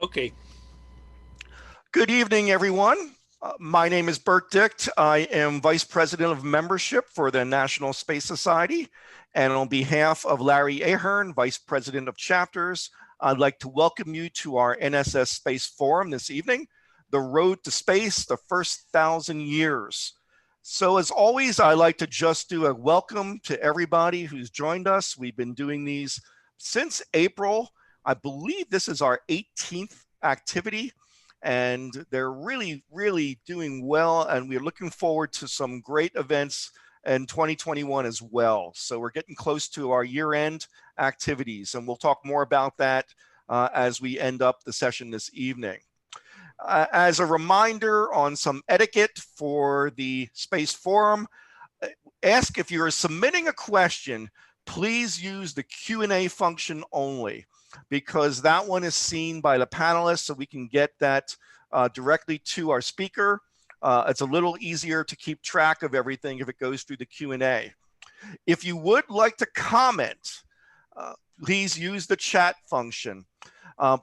Okay. Good evening, everyone. My name is Bert Dicht. I am Vice President of Membership for the National Space Society. And on behalf of Larry Ahern, Vice President of Chapters, I'd like to welcome you to our NSS Space Forum this evening, The Road to Space, the First 1,000 Years. So as always, I like to just do a welcome to everybody who's joined us. We've been doing these since April. I believe this is our 18th activity, and they're really doing well, and we're looking forward to some great events in 2021 as well. So we're getting close to our year-end activities, and we'll talk more about that as we end up the session this evening. As a reminder on some etiquette for the Space Forum, ask if you're submitting a question, please use the Q&A function only, because that one is seen by the panelists, so we can get that directly to our speaker. It's a little easier to keep track of everything if it goes through the Q&A. If you would like to comment, please use the chat function.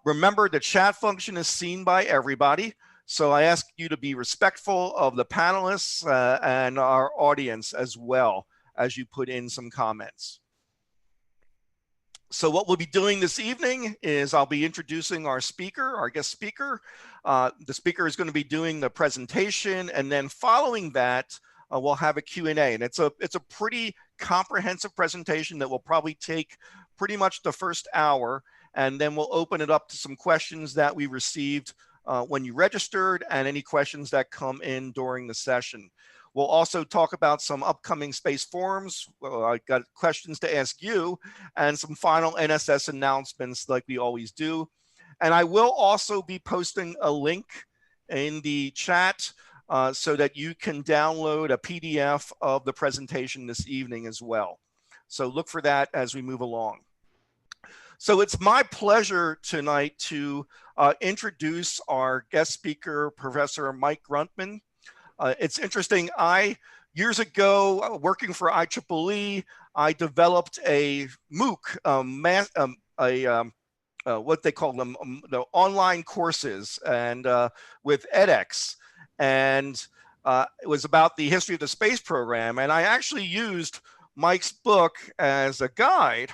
Remember, the chat function is seen by everybody, so I ask you to be respectful of the panelists and our audience as well as you put in some comments. So what we'll be doing this evening is I'll be introducing our speaker, our guest speaker. The speaker is going to be doing the presentation, and then following that, we'll have a Q&A. And it's a pretty comprehensive presentation that will probably take pretty much the first hour, and then we'll open it up to some questions that we received when you registered and any questions that come in during the session. We'll also talk about some upcoming space forums. I got questions to ask you and some final NSS announcements like we always do. And I will also be posting a link in the chat so that you can download a PDF of the presentation this evening as well. So look for that as we move along. So it's my pleasure tonight to introduce our guest speaker, Professor Mike Gruntman. It's interesting, years ago, working for IEEE, I developed a MOOC, what they call them, the online courses, and with edX. And it was about the history of the space program. And I actually used Mike's book as a guide.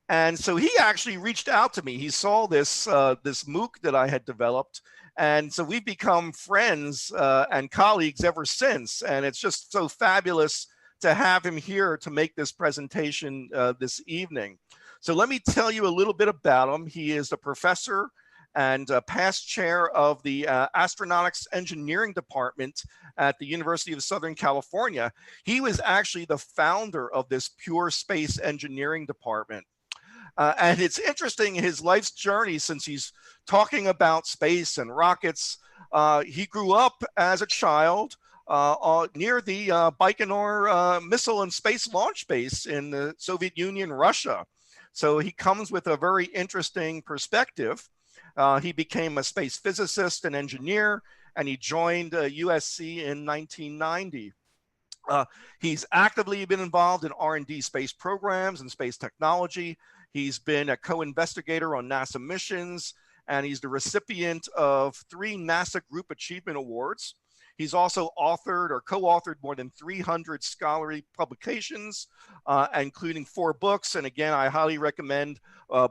And so he actually reached out to me. He saw this MOOC that I had developed. And so we've become friends and colleagues ever since. And it's just so fabulous to have him here to make this presentation this evening. So let me tell you a little bit about him. He is a professor and past chair of the Astronautics Engineering Department at the University of Southern California. He was actually the founder of this pure space engineering department. And it's interesting, his life's journey, since he's talking about space and rockets. He grew up as a child near the Baikonur missile and space launch base in the Soviet Union, Russia. So he comes with a very interesting perspective. He became a space physicist and engineer, and he joined USC in 1990. He's actively been involved in R&D space programs and space technology. He's been a co-investigator on NASA missions, and he's the recipient of 3 NASA Group Achievement Awards. He's also authored or co-authored more than 300 scholarly publications, including 4 books. And again, I highly recommend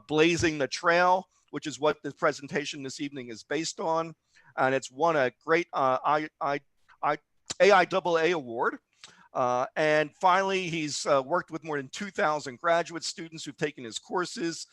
Blazing the Trail, which is what this presentation this evening is based on. And it's won a great AIAA award. And finally, he's worked with more than 2,000 graduate students who've taken his courses.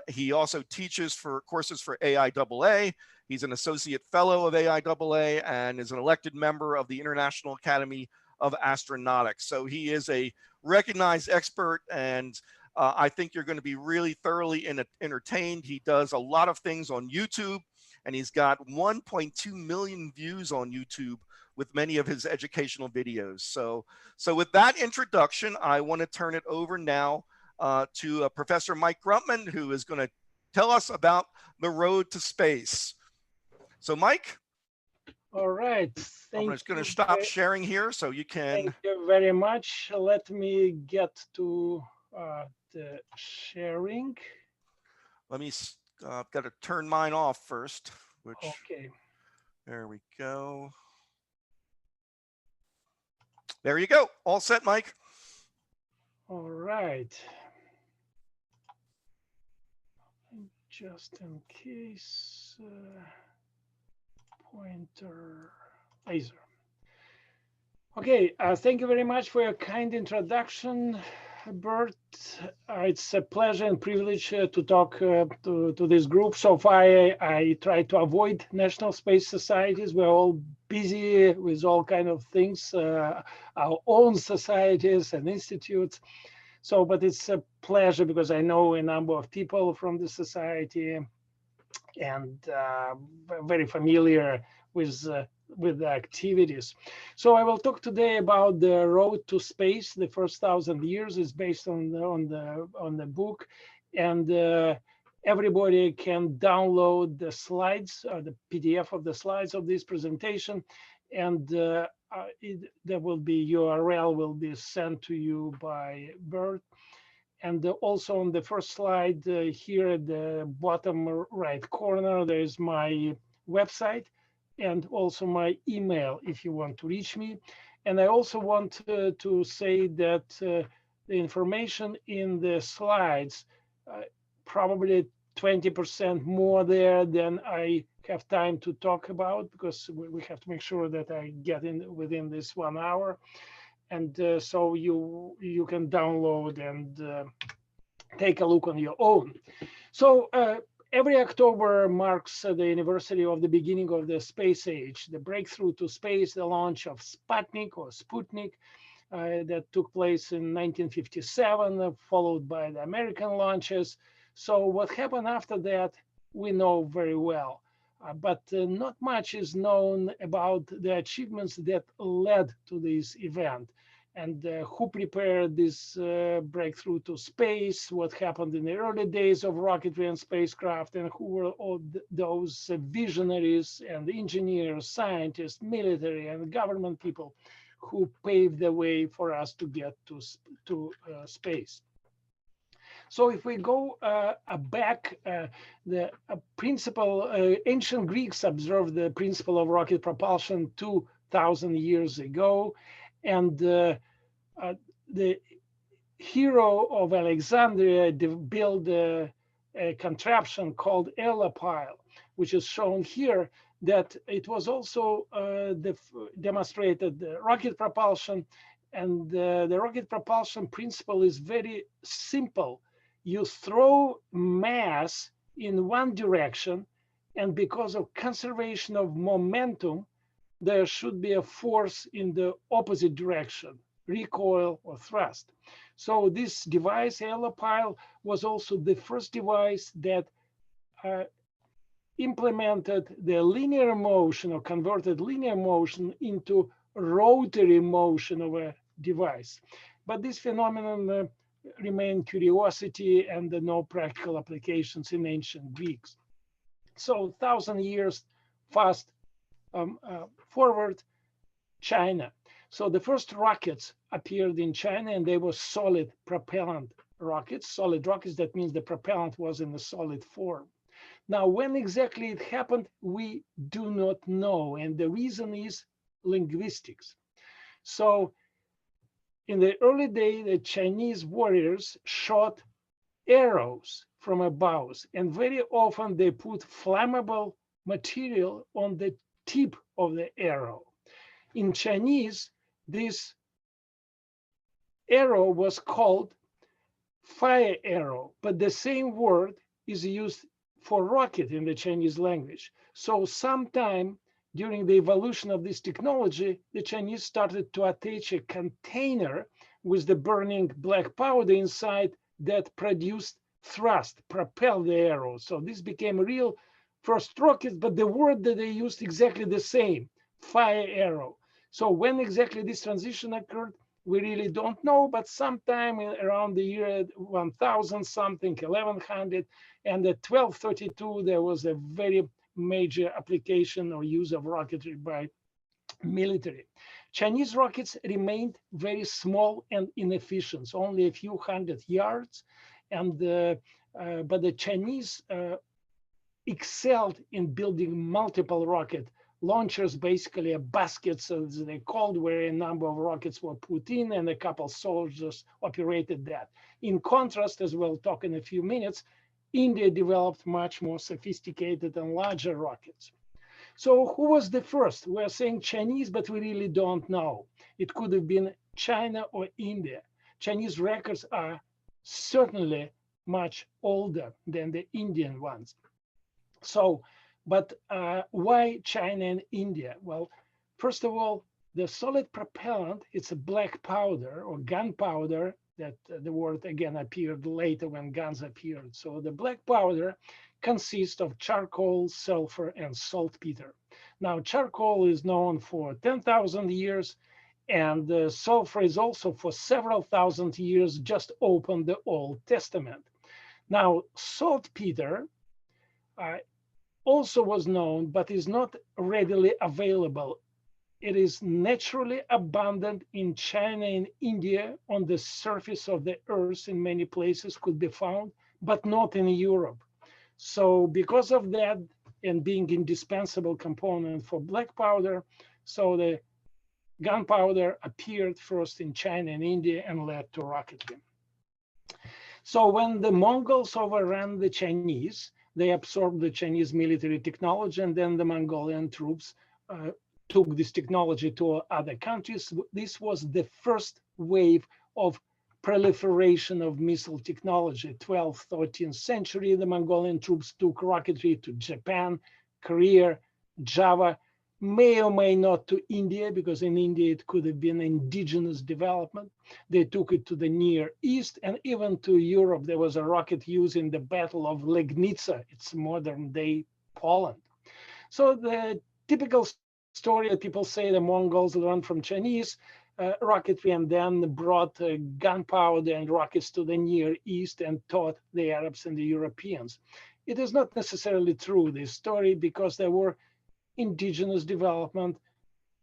He also teaches courses for AIAA. He's an associate fellow of AIAA and is an elected member of the International Academy of Astronautics. So he is a recognized expert, and I think you're going to be really thoroughly entertained. He does a lot of things on YouTube, and he's got 1.2 million views on YouTube with many of his educational videos. So with that introduction, I want to turn it over now to Professor Mike Gruntman, who is going to tell us about the road to space. So Mike? All right. I'm just going to stop sharing here so you can. Thank you very much. Let me get to the sharing. Let me I've got to turn mine off first, which, Okay. there we go. There you go. All set, Mike. All right. Just in case, pointer laser. Okay, thank you very much for your kind introduction, Bert. It's a pleasure and privilege to talk to this group. So far, I try to avoid national space societies. We're all busy with all kind of things, our own societies and institutes. So, but it's a pleasure because I know a number of people from the society and very familiar with the activities. So I will talk today about the road to space. The first 1,000 years is based on the book, and everybody can download the slides, the PDF of the slides of this presentation, and there will be URL will be sent to you by Bert. And also on the first slide here at the bottom right corner, there is my website and also my email if you want to reach me. And I also want to say that the information in the slides, probably 20% more there than I have time to talk about, because we have to make sure that I get in within this 1 hour. And so you can download and take a look on your own. So every October marks the anniversary of the beginning of the space age, the breakthrough to space, the launch of Sputnik or Sputnik that took place in 1957, followed by the American launches. So what happened after that, we know very well. But not much is known about the achievements that led to this event, and who prepared this breakthrough to space, what happened in the early days of rocketry and spacecraft, and who were all those visionaries and engineers, scientists, military and government people who paved the way for us to get to space. So if we go back, the principle, ancient Greeks observed the principle of rocket propulsion 2,000 years ago. And the hero of Alexandria built a contraption called AIAA, which is shown here, that it was also demonstrated the rocket propulsion. And the rocket propulsion principle is very simple. You throw mass in one direction, and because of conservation of momentum, there should be a force in the opposite direction, recoil or thrust. So this device, AIAA, was also the first device that implemented the linear motion or converted linear motion into rotary motion of a device. But this phenomenon remained curiosity and no practical applications in ancient Greeks. So 1,000 years fast forward, China. So the first rockets appeared in China, and they were solid propellant rockets. Solid rockets, that means the propellant was in a solid form. Now, when exactly it happened, we do not know. And the reason is linguistics. So in the early days, the Chinese warriors shot arrows from a bow, and very often they put flammable material on the tip of the arrow. In Chinese, this arrow was called fire arrow, but the same word is used for rocket in the Chinese language. So sometime during the evolution of this technology, the Chinese started to attach a container with the burning black powder inside that produced thrust, propelled the arrow. So this became a real first rocket, but the word that they used exactly the same, fire arrow. So when exactly this transition occurred, we really don't know, but sometime around the year 1000 something, 1100, and at 1232, there was a very major application or use of rocketry by military. Chinese rockets remained very small and inefficient, only a few hundred yards, and but the Chinese excelled in building multiple rocket launchers, basically a baskets, as they called, where a number of rockets were put in and a couple soldiers operated that. In contrast, as we'll talk in a few minutes, India developed much more sophisticated and larger rockets. So who was the first? We're saying Chinese, but we really don't know. It could have been China or India. Chinese records are certainly much older than the Indian ones. So, but why China and India? Well, first of all, the solid propellant, it's a black powder or gunpowder, that the word again appeared later when guns appeared. So the black powder consists of charcoal, sulfur, and saltpeter. Now, charcoal is known for 10,000 years, and sulfur is also for several thousand years. Just open the Old Testament. Now, saltpeter also was known, but is not readily available. It is naturally abundant in China and India. On the surface of the earth in many places could be found, but not in Europe. So because of that, and being indispensable component for black powder, so the gunpowder appeared first in China and India and led to rocketry. So when the Mongols overran the Chinese, they absorbed the Chinese military technology, and then the Mongolian troops took this technology to other countries. This was the first wave of proliferation of missile technology. 12th, 13th century, the Mongolian troops took rocketry to Japan, Korea, Java, may or may not to India, because in India it could have been indigenous development. They took it to the Near East and even to Europe. There was a rocket used in the Battle of Legnica. It's modern day Poland. So the typical story that people say the Mongols learned from Chinese rocketry and then brought gunpowder and rockets to the Near East and taught the Arabs and the Europeans. It is not necessarily true, this story, because there were indigenous development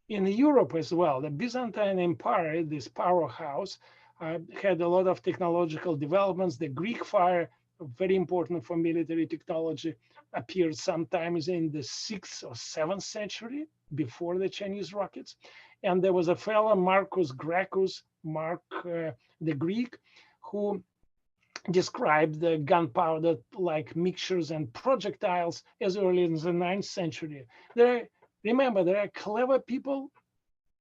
in Europe as well. The Byzantine Empire, this powerhouse, had a lot of technological developments. The Greek fire, very important for military technology, appeared sometimes in the 6th or 7th century before the Chinese rockets. And there was a fellow, Marcus Gracchus, Mark the Greek, who described the gunpowder-like mixtures and projectiles as early as the 9th century. Remember, there are clever people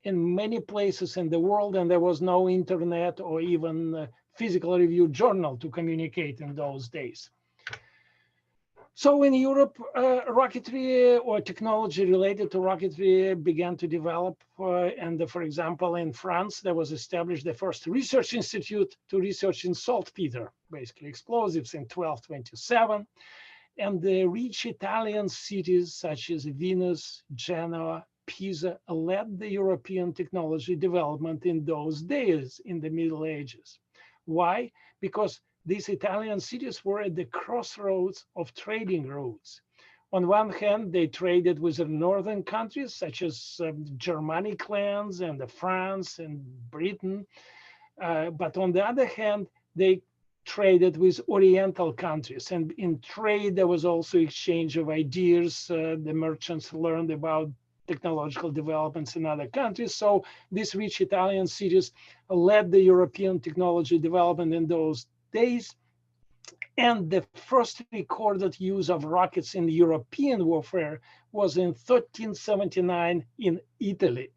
in many places in the world, and there was no internet or even physical review journal to communicate in those days. So in Europe, rocketry or technology related to rocketry began to develop. And for example, in France, there was established the first research institute to research in saltpeter, basically explosives, in 1227. And the rich Italian cities such as Venice, Genoa, Pisa led the European technology development in those days in the Middle Ages. Why? Because these Italian cities were at the crossroads of trading routes. On one hand, they traded with the northern countries, such as Germanic lands and France and Britain. But on the other hand, they traded with Oriental countries. And in trade, there was also exchange of ideas. The merchants learned about technological developments in other countries. So these rich Italian cities led the European technology development in those days. And the first recorded use of rockets in European warfare was in 1379 in Italy.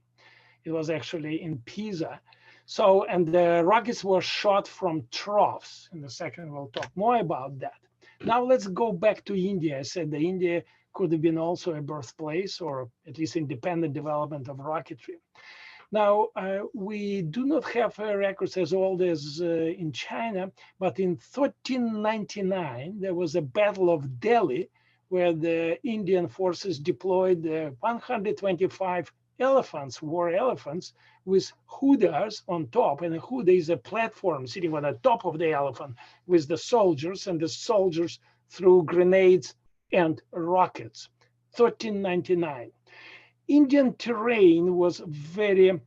It was actually in Pisa. So, and the rockets were shot from troughs. In a second, we'll talk more about that. Now let's go back to India. I said that India could have been also a birthplace, or at least independent development of rocketry. Now, we do not have records as old as in China, but in 1399, there was a Battle of Delhi, where the Indian forces deployed 125 elephants, war elephants, with hoodas on top. And a hooda is a platform sitting on the top of the elephant with the soldiers, and the soldiers threw grenades and rockets. 1399. Indian terrain was very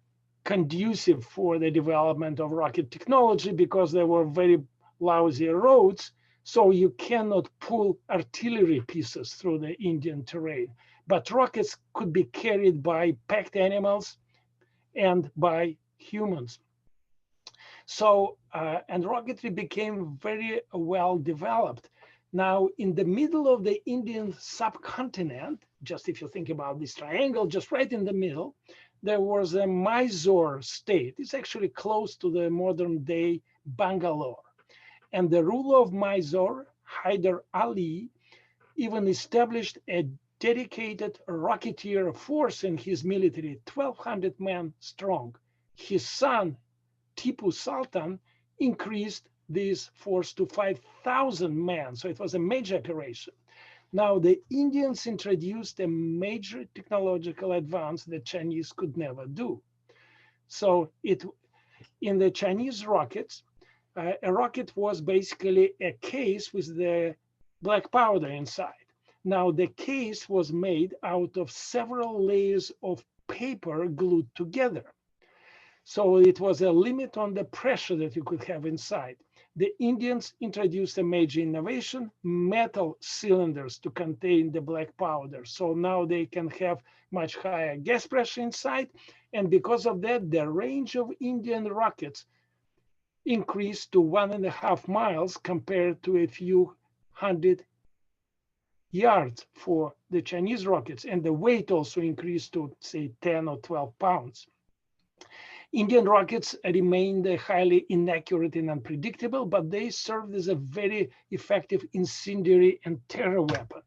conducive for the development of rocket technology because there were very lousy roads. So you cannot pull artillery pieces through the Indian terrain. But rockets could be carried by packed animals and by humans. So, and rocketry became very well developed. Now, in the middle of the Indian subcontinent, just if you think about this triangle, just right in the middle, there was a Mysore state. It's actually close to the modern day Bangalore. And the ruler of Mysore, Hyder Ali, even established a dedicated rocketeer force in his military, 1,200 men strong. His son, Tipu Sultan, increased this force to 5,000 men. So it was a major operation. Now, the Indians introduced a major technological advance the Chinese could never do. So in the Chinese rockets, a rocket was basically a case with the black powder inside. Now, the case was made out of several layers of paper glued together. So it was a limit on the pressure that you could have inside. The Indians introduced a major innovation, metal cylinders to contain the black powder. So now they can have much higher gas pressure inside. And because of that, the range of Indian rockets increased to 1.5 miles compared to a few hundred yards for the Chinese rockets. And the weight also increased to, say, 10 or 12 pounds. Indian rockets remained highly inaccurate and unpredictable, but they served as a very effective incendiary and terror weapon.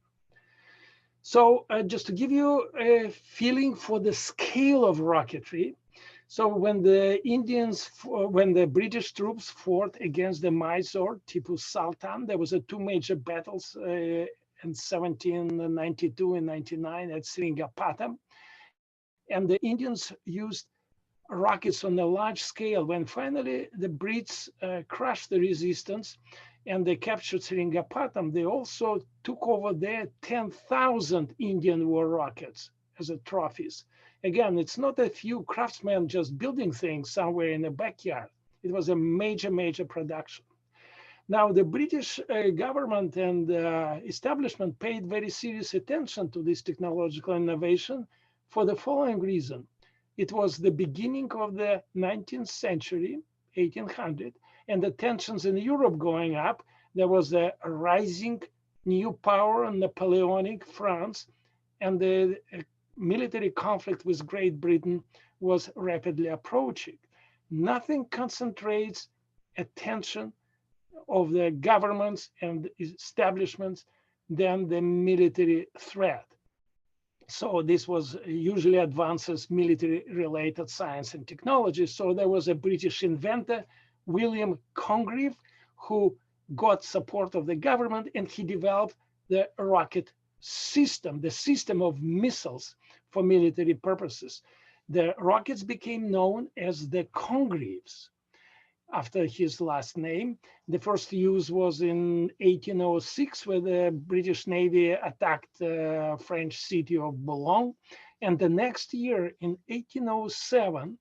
So just to give you a feeling for the scale of rocketry, so when the British troops fought against the Mysore Tipu Sultan, there was two major battles in 1792 and 99 at Seringapatam. And the Indians used rockets on a large scale. When finally the Brits crushed the resistance and they captured Seringapatam, they also took over their 10,000 Indian war rockets as a trophies. Again, it's not a few craftsmen just building things somewhere in the backyard. It was a major, major production. Now, the British government and establishment paid very serious attention to this technological innovation for the following reason. It was the beginning of the 19th century, 1800, and the tensions in Europe going up. There was a rising new power in Napoleonic France, and the military conflict with Great Britain was rapidly approaching. Nothing concentrates attention of the governments and establishments than the military threat. So this was usually advances military-related science and technology. So there was a British inventor, William Congreve, who got support of the government, and he developed the rocket system, the system of missiles for military purposes. The rockets became known as the Congreves after his last name. The first use was in 1806, where the British Navy attacked the French city of Boulogne. And the next year, in 1807,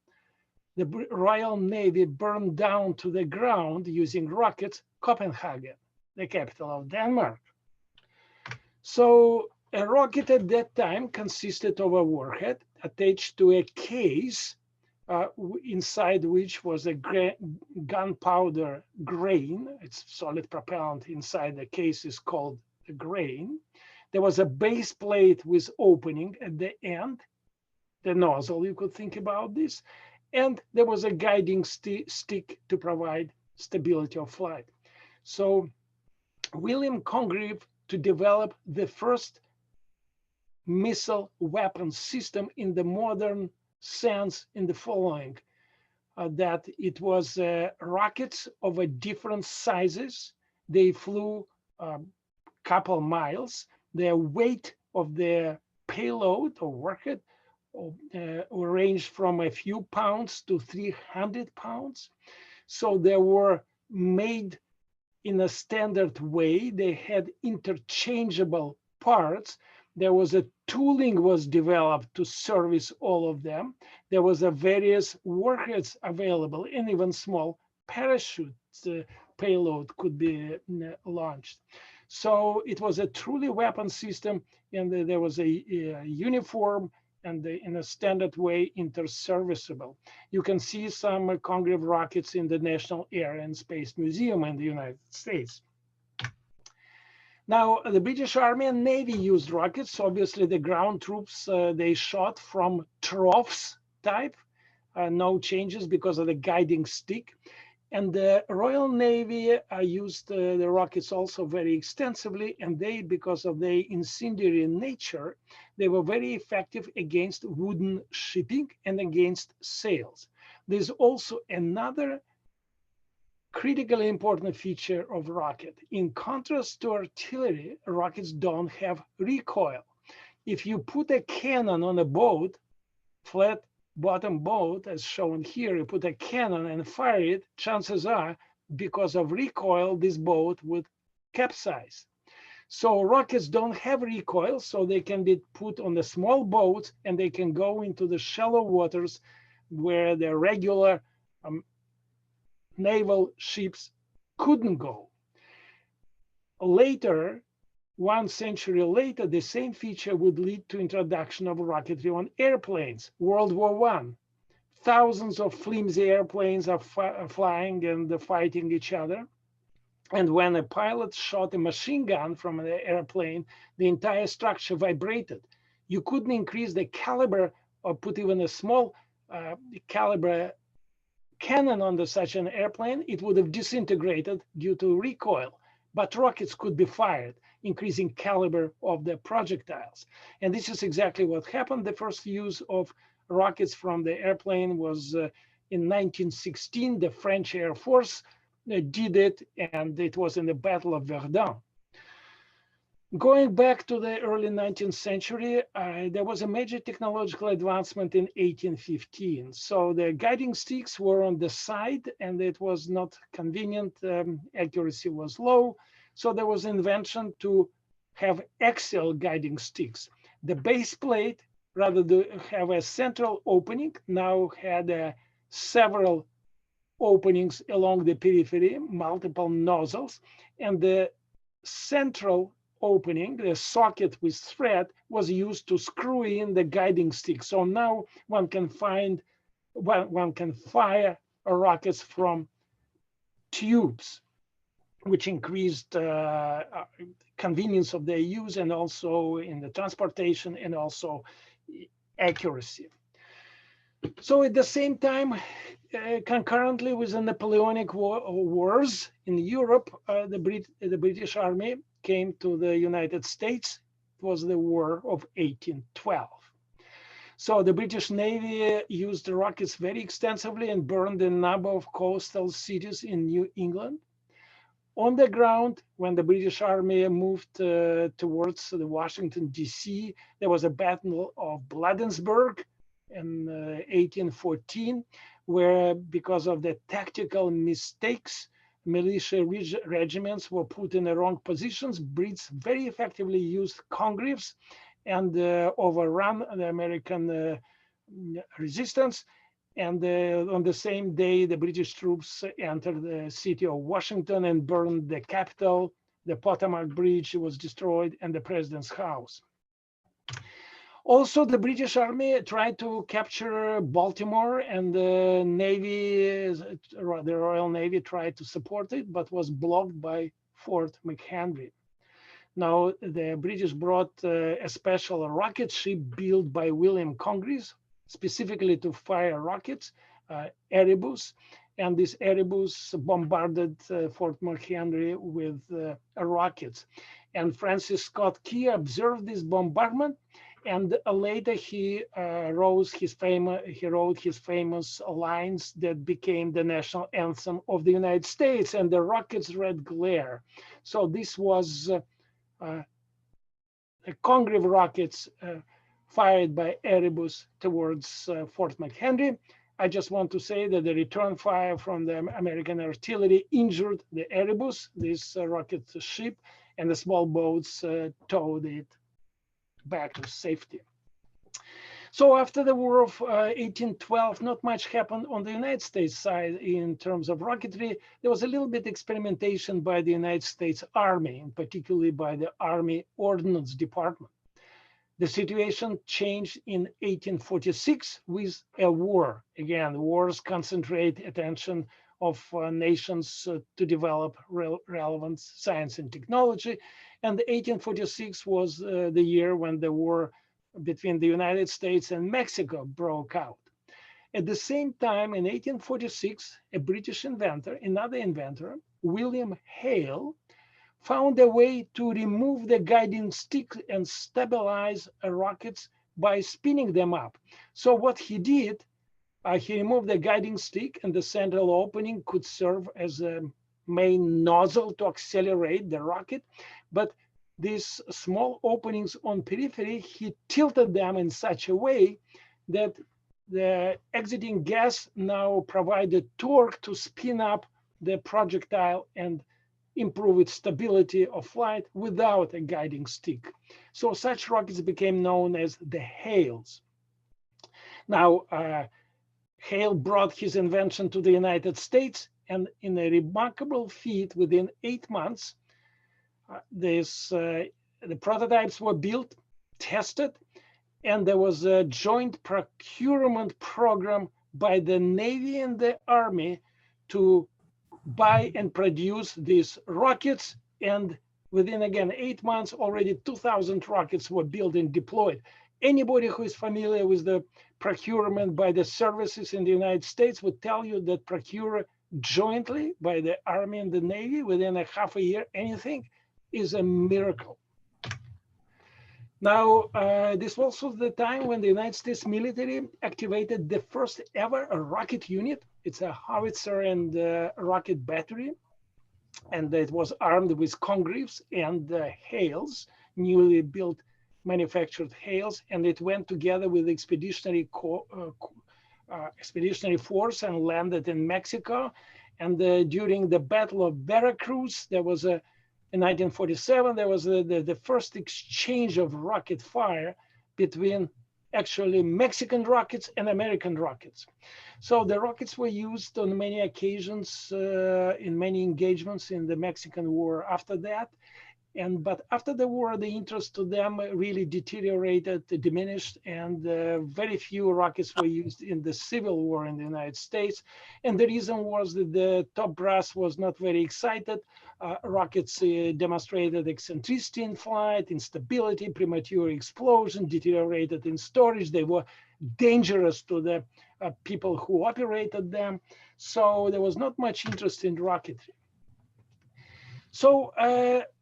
the Royal Navy burned down to the ground using rockets Copenhagen, the capital of Denmark. So a rocket at that time consisted of a warhead attached to a case inside which was a gunpowder grain. It's solid propellant inside the case is called a grain. There was a base plate with opening at the end, the nozzle, you could think about this. And there was a guiding stick to provide stability of flight. So William Congreve to develop the first missile weapon system in the modern sense in the following, that it was rockets of a different sizes. They flew a couple miles. The weight of the payload or warhead ranged from a few pounds to 300 pounds. So they were made in a standard way. They had interchangeable parts. There was a tooling was developed to service all of them. There was a various warheads available and even small parachutes payload could be launched. So it was a truly weapon system, and there was a uniform and in a standard way interserviceable. You can see some Congreve rockets in the National Air and Space Museum in the United States. Now, the British Army and Navy used rockets. Obviously, the ground troops, they shot from troughs type, no changes because of the guiding stick. And the Royal Navy used the rockets also very extensively, and they, because of their incendiary nature, they were very effective against wooden shipping and against sails. There's also another critically important feature of rocket. In contrast to artillery, rockets don't have recoil. If you put a cannon on a boat, flat bottom boat, as shown here, you put a cannon and fire it, chances are, because of recoil, this boat would capsize. So rockets don't have recoil, so they can be put on the small boats and they can go into the shallow waters where the regular naval ships couldn't go. Later, 1 century later, the same feature would lead to introduction of rocketry on airplanes. World War I, thousands of flimsy airplanes are flying and fighting each other. And when a pilot shot a machine gun from an airplane, the entire structure vibrated. You couldn't increase the caliber or put even a small caliber cannon under such an airplane, it would have disintegrated due to recoil. But rockets could be fired, increasing caliber of the projectiles. And this is exactly what happened. The first use of rockets from the airplane was in 1916. The French Air Force did it, and it was in the Battle of Verdun. Going back to the early 19th century, there was a major technological advancement in 1815. So the guiding sticks were on the side, and it was not convenient. Accuracy was low. So there was invention to have axial guiding sticks. The base plate, rather than have a central opening, now had several openings along the periphery, multiple nozzles, and the central opening, the socket with thread, was used to screw in the guiding stick. So now one can fire rockets from tubes, which increased convenience of their use and also in the transportation and also accuracy. So at the same time, concurrently with the Napoleonic wars in Europe, the British Army came to the United States. It was the War of 1812. So the British Navy used the rockets very extensively and burned a number of coastal cities in New England. On the ground, when the British Army moved towards the Washington, D.C., there was a Battle of Bladensburg in 1814, where because of the tactical mistakes, militia regiments were put in the wrong positions. Brits very effectively used Congreves and overrun the American resistance. And on the same day, the British troops entered the city of Washington and burned the Capitol. The Potomac Bridge was destroyed and the president's house. Also, the British Army tried to capture Baltimore, and the Navy, the Royal Navy, tried to support it, but was blocked by Fort McHenry. Now, the British brought a special rocket ship built by William Congreve, specifically to fire rockets, Erebus, and this Erebus bombarded Fort McHenry with rockets. And Francis Scott Key observed this bombardment, and later he wrote his famous lines that became the national anthem of the United States, and the rocket's red glare. So this was the Congreve rockets fired by Erebus towards Fort McHenry. I just want to say that the return fire from the American artillery injured the Erebus, this rocket ship, and the small boats towed it back to safety. So after the War of 1812, not much happened on the United States side in terms of rocketry. There was a little bit experimentation by the United States Army, and particularly by the Army Ordnance Department. The situation changed in 1846 with a war. Again, wars concentrate attention of nations to develop relevant science and technology. And 1846 was the year when the war between the United States and Mexico broke out. At the same time, in 1846, a British inventor, another inventor, William Hale, found a way to remove the guiding stick and stabilize rockets by spinning them up. So what he did, he removed the guiding stick, and the central opening could serve as a main nozzle to accelerate the rocket. But these small openings on periphery, he tilted them in such a way that the exiting gas now provided torque to spin up the projectile and improve its stability of flight without a guiding stick. So such rockets became known as the Hales. Now, Hale brought his invention to the United States, and in a remarkable feat, within 8 months, the prototypes were built, tested, and there was a joint procurement program by the Navy and the Army to buy and produce these rockets. And within, again, 8 months, already 2,000 rockets were built and deployed. Anybody who is familiar with the procurement by the services in the United States would tell you that procure jointly by the Army and the Navy within a half a year, anything, is a miracle. Now, this was also the time when the United States military activated the first ever rocket unit. It's a howitzer and rocket battery, and it was armed with Congreves and Hales, newly built manufactured Hales, and it went together with expeditionary force and landed in Mexico. And during the Battle of Veracruz, there was in 1947, there was the first exchange of rocket fire between actually Mexican rockets and American rockets. So the rockets were used on many occasions in many engagements in the Mexican War after that. But after the war, the interest to them really deteriorated, diminished, and very few rockets were used in the Civil War in the United States. And the reason was that the top brass was not very excited. Rockets demonstrated eccentricity in flight, instability, premature explosion, deteriorated in storage. They were dangerous to the people who operated them. So there was not much interest in rocketry. So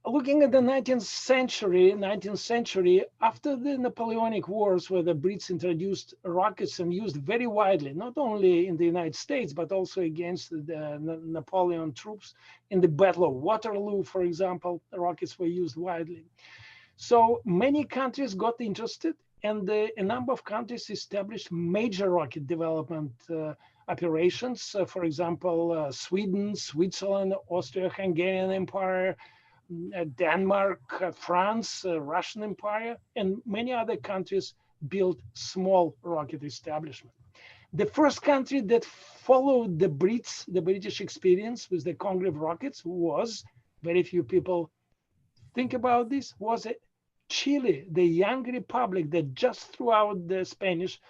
looking at the 19th century, after the Napoleonic Wars, where the Brits introduced rockets and used very widely, not only in the United States, but also against the Napoleon troops in the Battle of Waterloo, for example, the rockets were used widely. So many countries got interested, and a number of countries established major rocket development operations. For example, Sweden, Switzerland, Austro-Hungarian Empire, Denmark, France, Russian Empire, and many other countries built small rocket establishment. The first country that followed the British experience with the Congreve rockets was, very few people think about this, was Chile, the young republic that just threw out the Spanish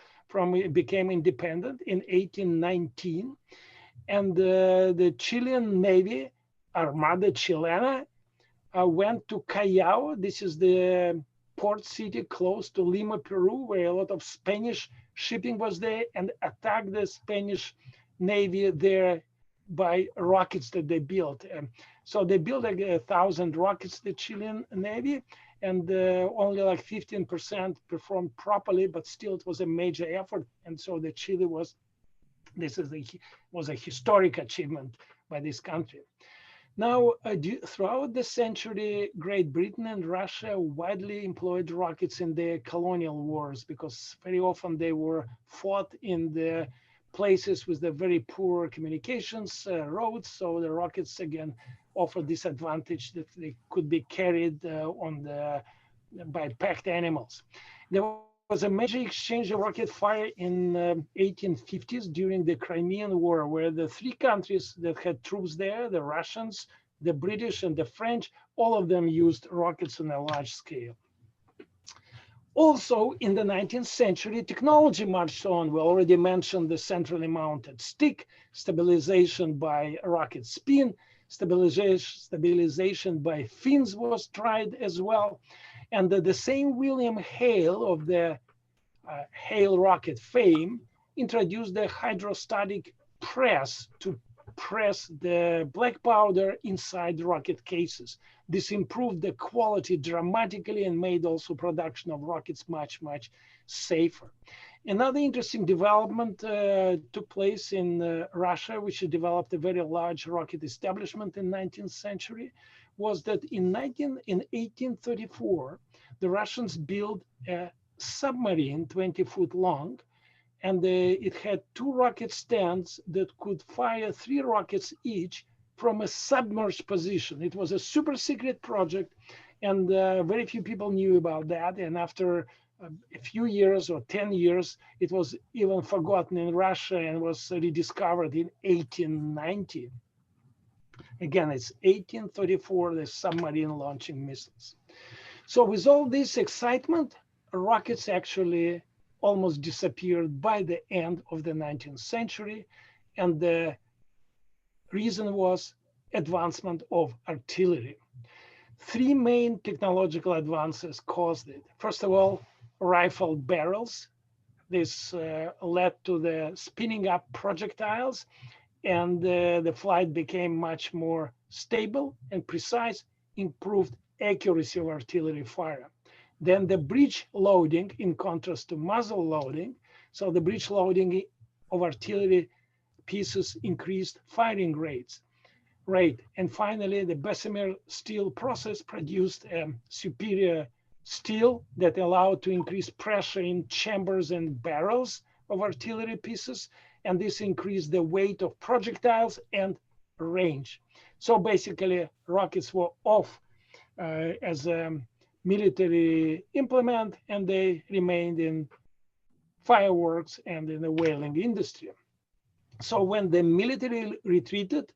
became independent in 1819. And the Chilean Navy, Armada Chilena, went to Callao. This is the port city close to Lima, Peru, where a lot of Spanish shipping was there, and attacked the Spanish Navy there by rockets that they built. So they built like 1,000 rockets, the Chilean Navy, and only like 15% performed properly, but still it was a major effort. And so the Chile was a historic achievement by this country. Now, throughout the century, Great Britain and Russia widely employed rockets in their colonial wars, because very often they were fought in the places with the very poor communications roads. So the rockets, again, offered this advantage that they could be carried by packed animals. There was a major exchange of rocket fire in 1850s during the Crimean War, where the three countries that had troops there, the Russians, the British, and the French, all of them used rockets on a large scale. Also, in the 19th century, technology marched on. We already mentioned the centrally mounted stick, stabilization by rocket spin, stabilization by fins was tried as well. And the same William Hale of the Hale rocket fame introduced the hydrostatic press to press the black powder inside rocket cases. This improved the quality dramatically and made also production of rockets much, much safer. Another interesting development took place in Russia, which developed a very large rocket establishment in the 19th century, was that in 1834, the Russians built a submarine 20 foot long, and it had two rocket stands that could fire 3 rockets each from a submerged position. It was a super secret project, and very few people knew about that. And after a few years or 10 years, it was even forgotten in Russia and was rediscovered in 1890. Again, it's 1834, the submarine launching missiles. So with all this excitement, rockets actually almost disappeared by the end of the 19th century. And the reason was advancement of artillery. 3 main technological advances caused it. First of all, rifle barrels. This led to the spinning up projectiles, and the flight became much more stable and precise, improved accuracy of artillery fire. Then the breech loading, in contrast to muzzle loading, so the breech loading of artillery pieces increased firing rate. And finally, the Bessemer steel process produced a superior steel that allowed to increase pressure in chambers and barrels of artillery pieces, and this increased the weight of projectiles and range. So basically, rockets were off as a military implement, and they remained in fireworks and in the whaling industry. So when the military retreated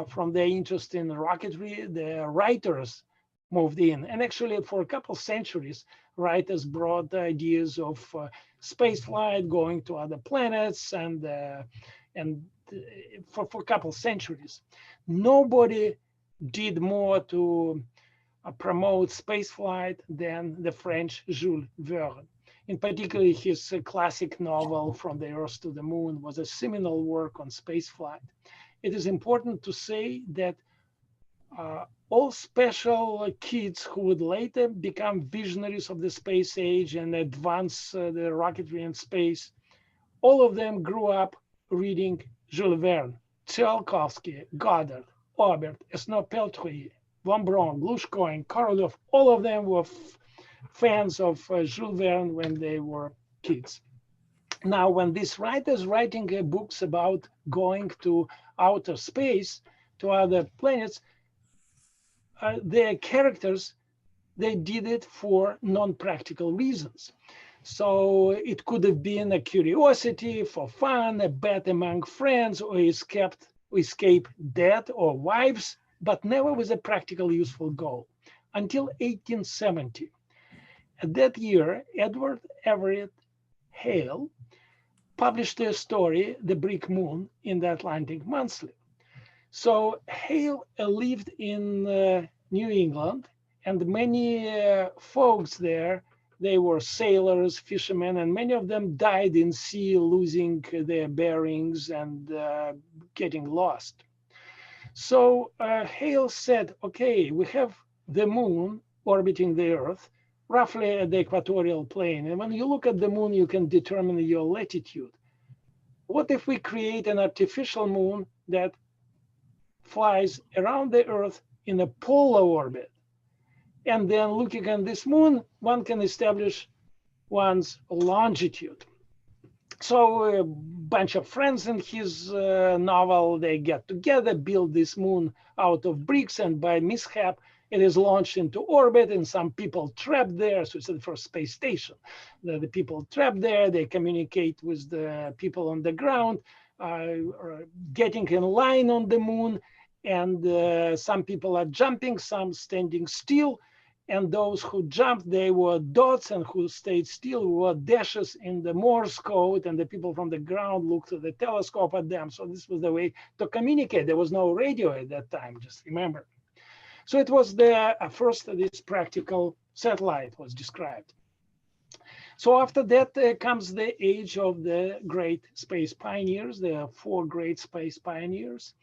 from their interest in rocketry, the writers moved in. And actually, for a couple of centuries, writers brought the ideas of spaceflight, going to other planets, and for a couple of centuries. Nobody did more to promote spaceflight than the French Jules Verne. In particular, his classic novel, From the Earth to the Moon, was a seminal work on spaceflight. It is important to say that all special kids who would later become visionaries of the space age and advance the rocketry and space, all of them grew up reading Jules Verne, Tsiolkovsky, Goddard, Aubert, Esnault-Peltier, Von Braun, Glushko, Korolev. All of them were fans of Jules Verne when they were kids. Now, when these writers writing books about going to outer space, to other planets, their characters, they did it for non-practical reasons. So it could have been a curiosity, for fun, a bet among friends, or escape death or wives, but never with a practical, useful goal. Until 1870. At that year, Edward Everett Hale published a story, The Brick Moon, in the Atlantic Monthly. So Hale lived in New England, and many folks there, they were sailors, fishermen, and many of them died in sea, losing their bearings and getting lost. So Hale said, okay, we have the moon orbiting the Earth, roughly at the equatorial plane. And when you look at the moon, you can determine your latitude. What if we create an artificial moon that flies around the Earth in a polar orbit? And then looking at this moon, one can establish one's longitude. So a bunch of friends in his novel, they get together, build this moon out of bricks, and by mishap, It is launched into orbit, and some people trapped there. So it's the first space station. The people trapped there, they communicate with the people on the ground, getting in line on the moon. And some people are jumping, some standing still. And those who jumped, they were dots, and who stayed still were dashes in the Morse code. And the people from the ground looked at the telescope at them. So this was the way to communicate. There was no radio at that time, just remember. So it was the first this practical satellite was described. So after that comes the age of the great space pioneers. There are 4 great space pioneers.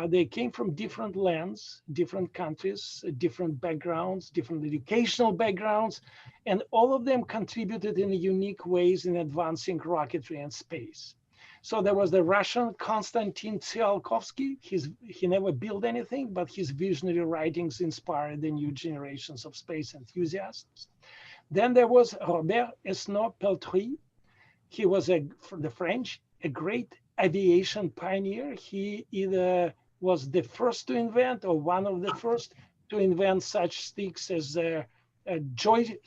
They came from different lands, different countries, different backgrounds, different educational backgrounds, and all of them contributed in unique ways in advancing rocketry and space. So there was the Russian Konstantin Tsiolkovsky. He never built anything, but his visionary writings inspired the new generations of space enthusiasts. Then there was Robert Esnault-Peltry. He was the French, a great aviation pioneer. He either was the first to invent or one of the first to invent such things as a joystick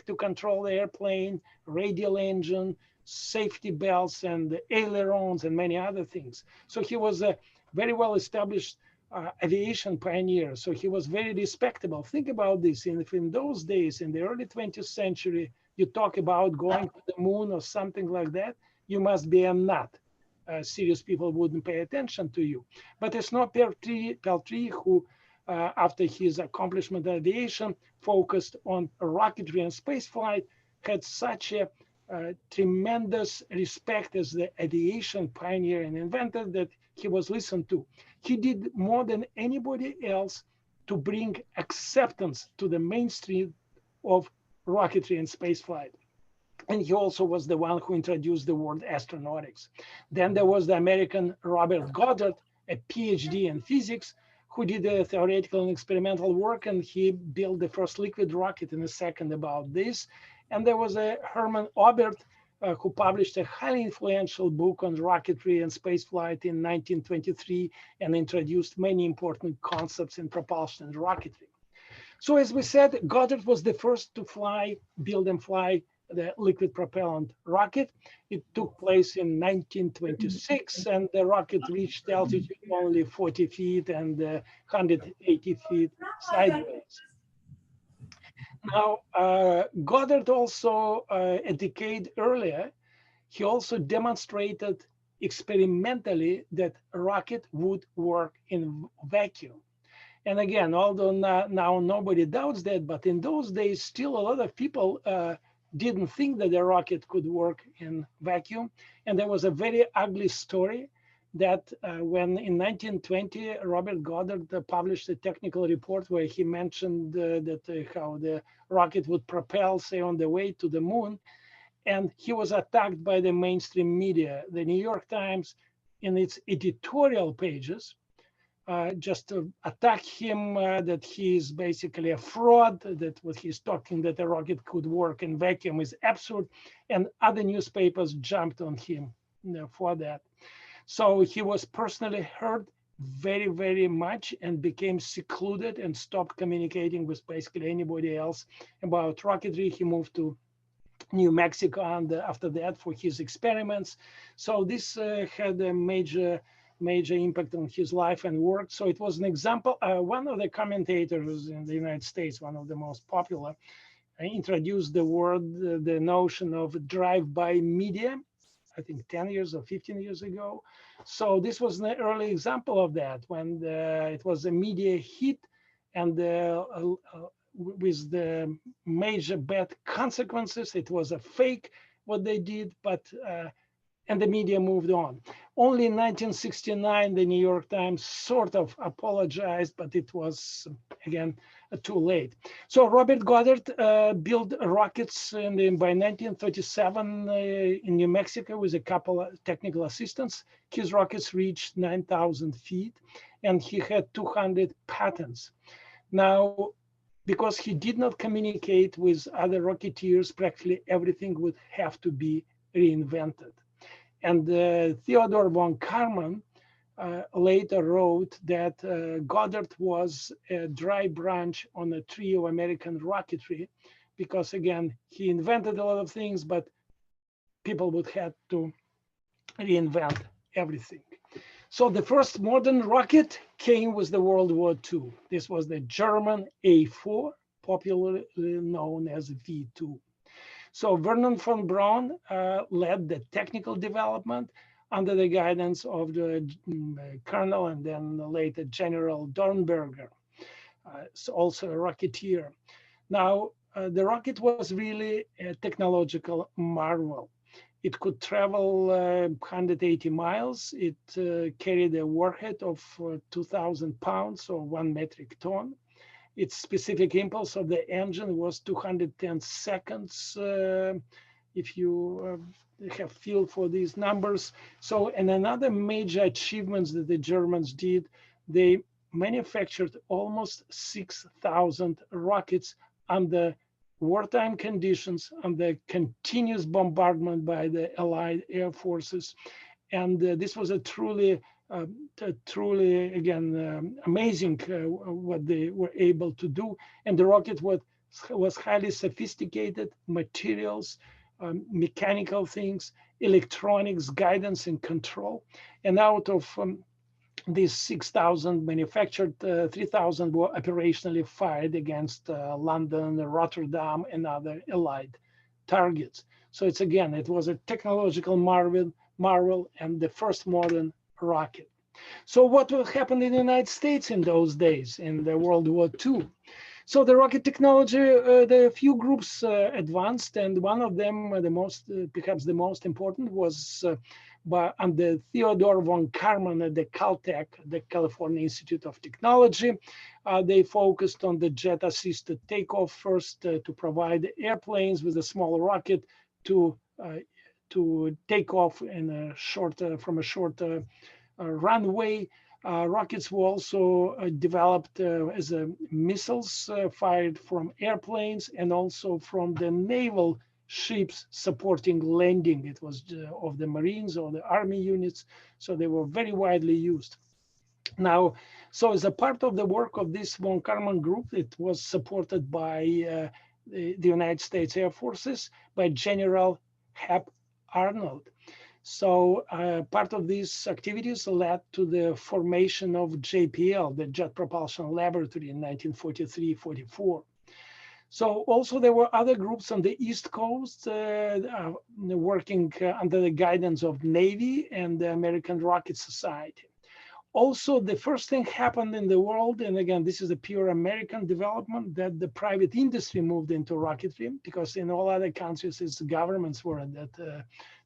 to control the airplane, radial engine, safety belts, and ailerons, and many other things. So he was a very well established aviation pioneer. So he was very respectable. Think about this. In those days, in the early 20th century, you talk about going to the moon or something like that, you must be a nut. Serious people wouldn't pay attention to you. But it's not Peltry who, after his accomplishment in aviation, focused on rocketry and spaceflight, had such a tremendous respect as the aviation pioneer and inventor that he was listened to. He did more than anybody else to bring acceptance to the mainstream of rocketry and spaceflight. And he also was the one who introduced the word astronautics. Then there was the American Robert Goddard, a PhD in physics, who did a theoretical and experimental work, and he built the first liquid rocket. In a second about this. And there was a Hermann Oberth, who published a highly influential book on rocketry and spaceflight in 1923 and introduced many important concepts in propulsion and rocketry. So as we said, Goddard was the first to build and fly the liquid propellant rocket. It took place in 1926, and the rocket reached altitude only 40 feet and 180 feet sideways. Now, Goddard also, a decade earlier, he also demonstrated experimentally that a rocket would work in vacuum. And again, although now nobody doubts that, but in those days, still a lot of people didn't think that a rocket could work in vacuum. And there was a very ugly story that when in 1920, Robert Goddard published a technical report where he mentioned how the rocket would propel, say, on the way to the moon. And he was attacked by the mainstream media. The New York Times, in its editorial pages, just to attack him, that he is basically a fraud, that what he's talking that a rocket could work in vacuum is absurd. And other newspapers jumped on him for that. So he was personally hurt very, very much and became secluded and stopped communicating with basically anybody else about rocketry. He moved to New Mexico and after that for his experiments. So this had a major impact on his life and work. So it was an example. One of the commentators in the United States, one of the most popular, introduced the notion of drive-by media, I think 10 years or 15 years ago. So this was an early example of that when it was a media hit and with the major bad consequences. It was a fake what they did, but and the media moved on. Only in 1969, the New York Times sort of apologized, but it was, again, too late. So Robert Goddard built rockets by 1937 in New Mexico with a couple of technical assistants. His rockets reached 9,000 feet, and he had 200 patents. Now, because he did not communicate with other rocketeers, practically everything would have to be reinvented. And Theodore von Karman later wrote that Goddard was a dry branch on a tree of American rocketry, because again, he invented a lot of things, but people would have to reinvent everything. So the first modern rocket came with the World War II. This was the German A4, popularly known as V2. So Vernon von Braun led the technical development under the guidance of the Colonel and then later General Dornberger, also a rocketeer. Now, the rocket was really a technological marvel. It could travel 180 miles. It carried a warhead of 2,000 pounds or 1 metric ton. Its specific impulse of the engine was 210 seconds, if you have feel for these numbers. So, and another major achievements that the Germans did, they manufactured almost 6,000 rockets under wartime conditions, under continuous bombardment by the Allied air forces. And this was a truly, again, amazing what they were able to do. And the rocket was highly sophisticated, materials, mechanical things, electronics, guidance and control. And out of these 6,000 manufactured, 3,000 were operationally fired against London, Rotterdam, and other Allied targets. So it's again, it was a technological marvel and the first modern rocket. So what will happen in the United States in those days, in the World War II? So the rocket technology, the few groups advanced, and one of them, perhaps the most important, was under Theodore von Karman at the Caltech, the California Institute of Technology. They focused on the jet-assisted takeoff first to provide airplanes with a small rocket to take off in a from a short runway. Rockets were also developed as missiles fired from airplanes and also from the naval ships supporting landing. It was of the Marines or the Army units, so they were very widely used. Now, so as a part of the work of this von Karman group, it was supported by the United States Air Forces, by General Hap Arnold. So part of these activities led to the formation of JPL, the Jet Propulsion Laboratory, in 1943-44. So also there were other groups on the East Coast working under the guidance of Navy and the American Rocket Society. Also, the first thing happened in the world, and again, this is a pure American development, that the private industry moved into rocketry, because in all other countries, its governments were at that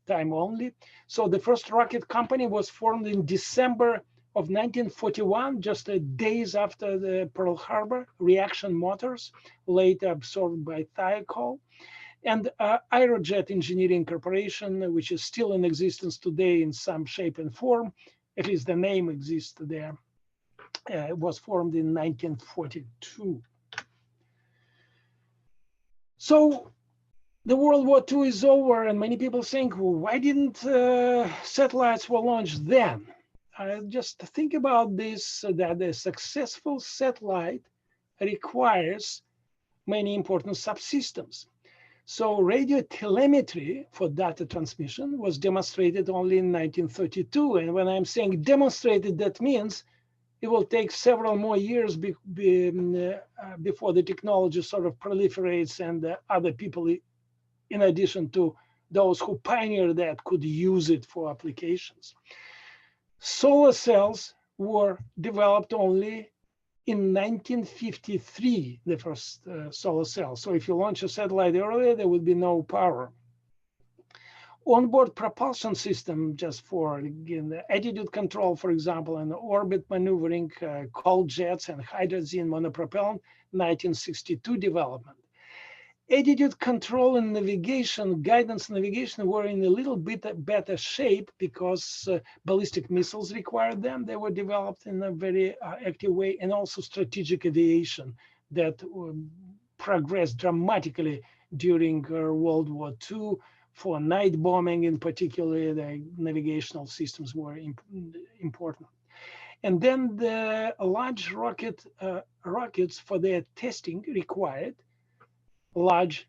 time only. So the first rocket company was formed in December of 1941, just days after the Pearl Harbor, Reaction Motors, later absorbed by Thiokol. And Aerojet Engineering Corporation, which is still in existence today in some shape and form, at least the name exists there, was formed in 1942. So the World War II is over, and many people think, well, why didn't satellites were launched then? Just think about this, that a successful satellite requires many important subsystems. So radio telemetry for data transmission was demonstrated only in 1932. And when I'm saying demonstrated, that means it will take several more years before the technology sort of proliferates and other people, in addition to those who pioneered that, could use it for applications. Solar cells were developed only in 1953, the first solar cell. So if you launch a satellite earlier, there would be no power. Onboard propulsion system, just for again, the attitude control, for example, and orbit maneuvering, cold jets and hydrazine monopropellant, 1962 development. Attitude control and navigation, guidance navigation were in a little bit better shape because ballistic missiles required them. They were developed in a very active way, and also strategic aviation that progressed dramatically during World War II. For night bombing in particular, the navigational systems were important. And then the large rockets for their testing required large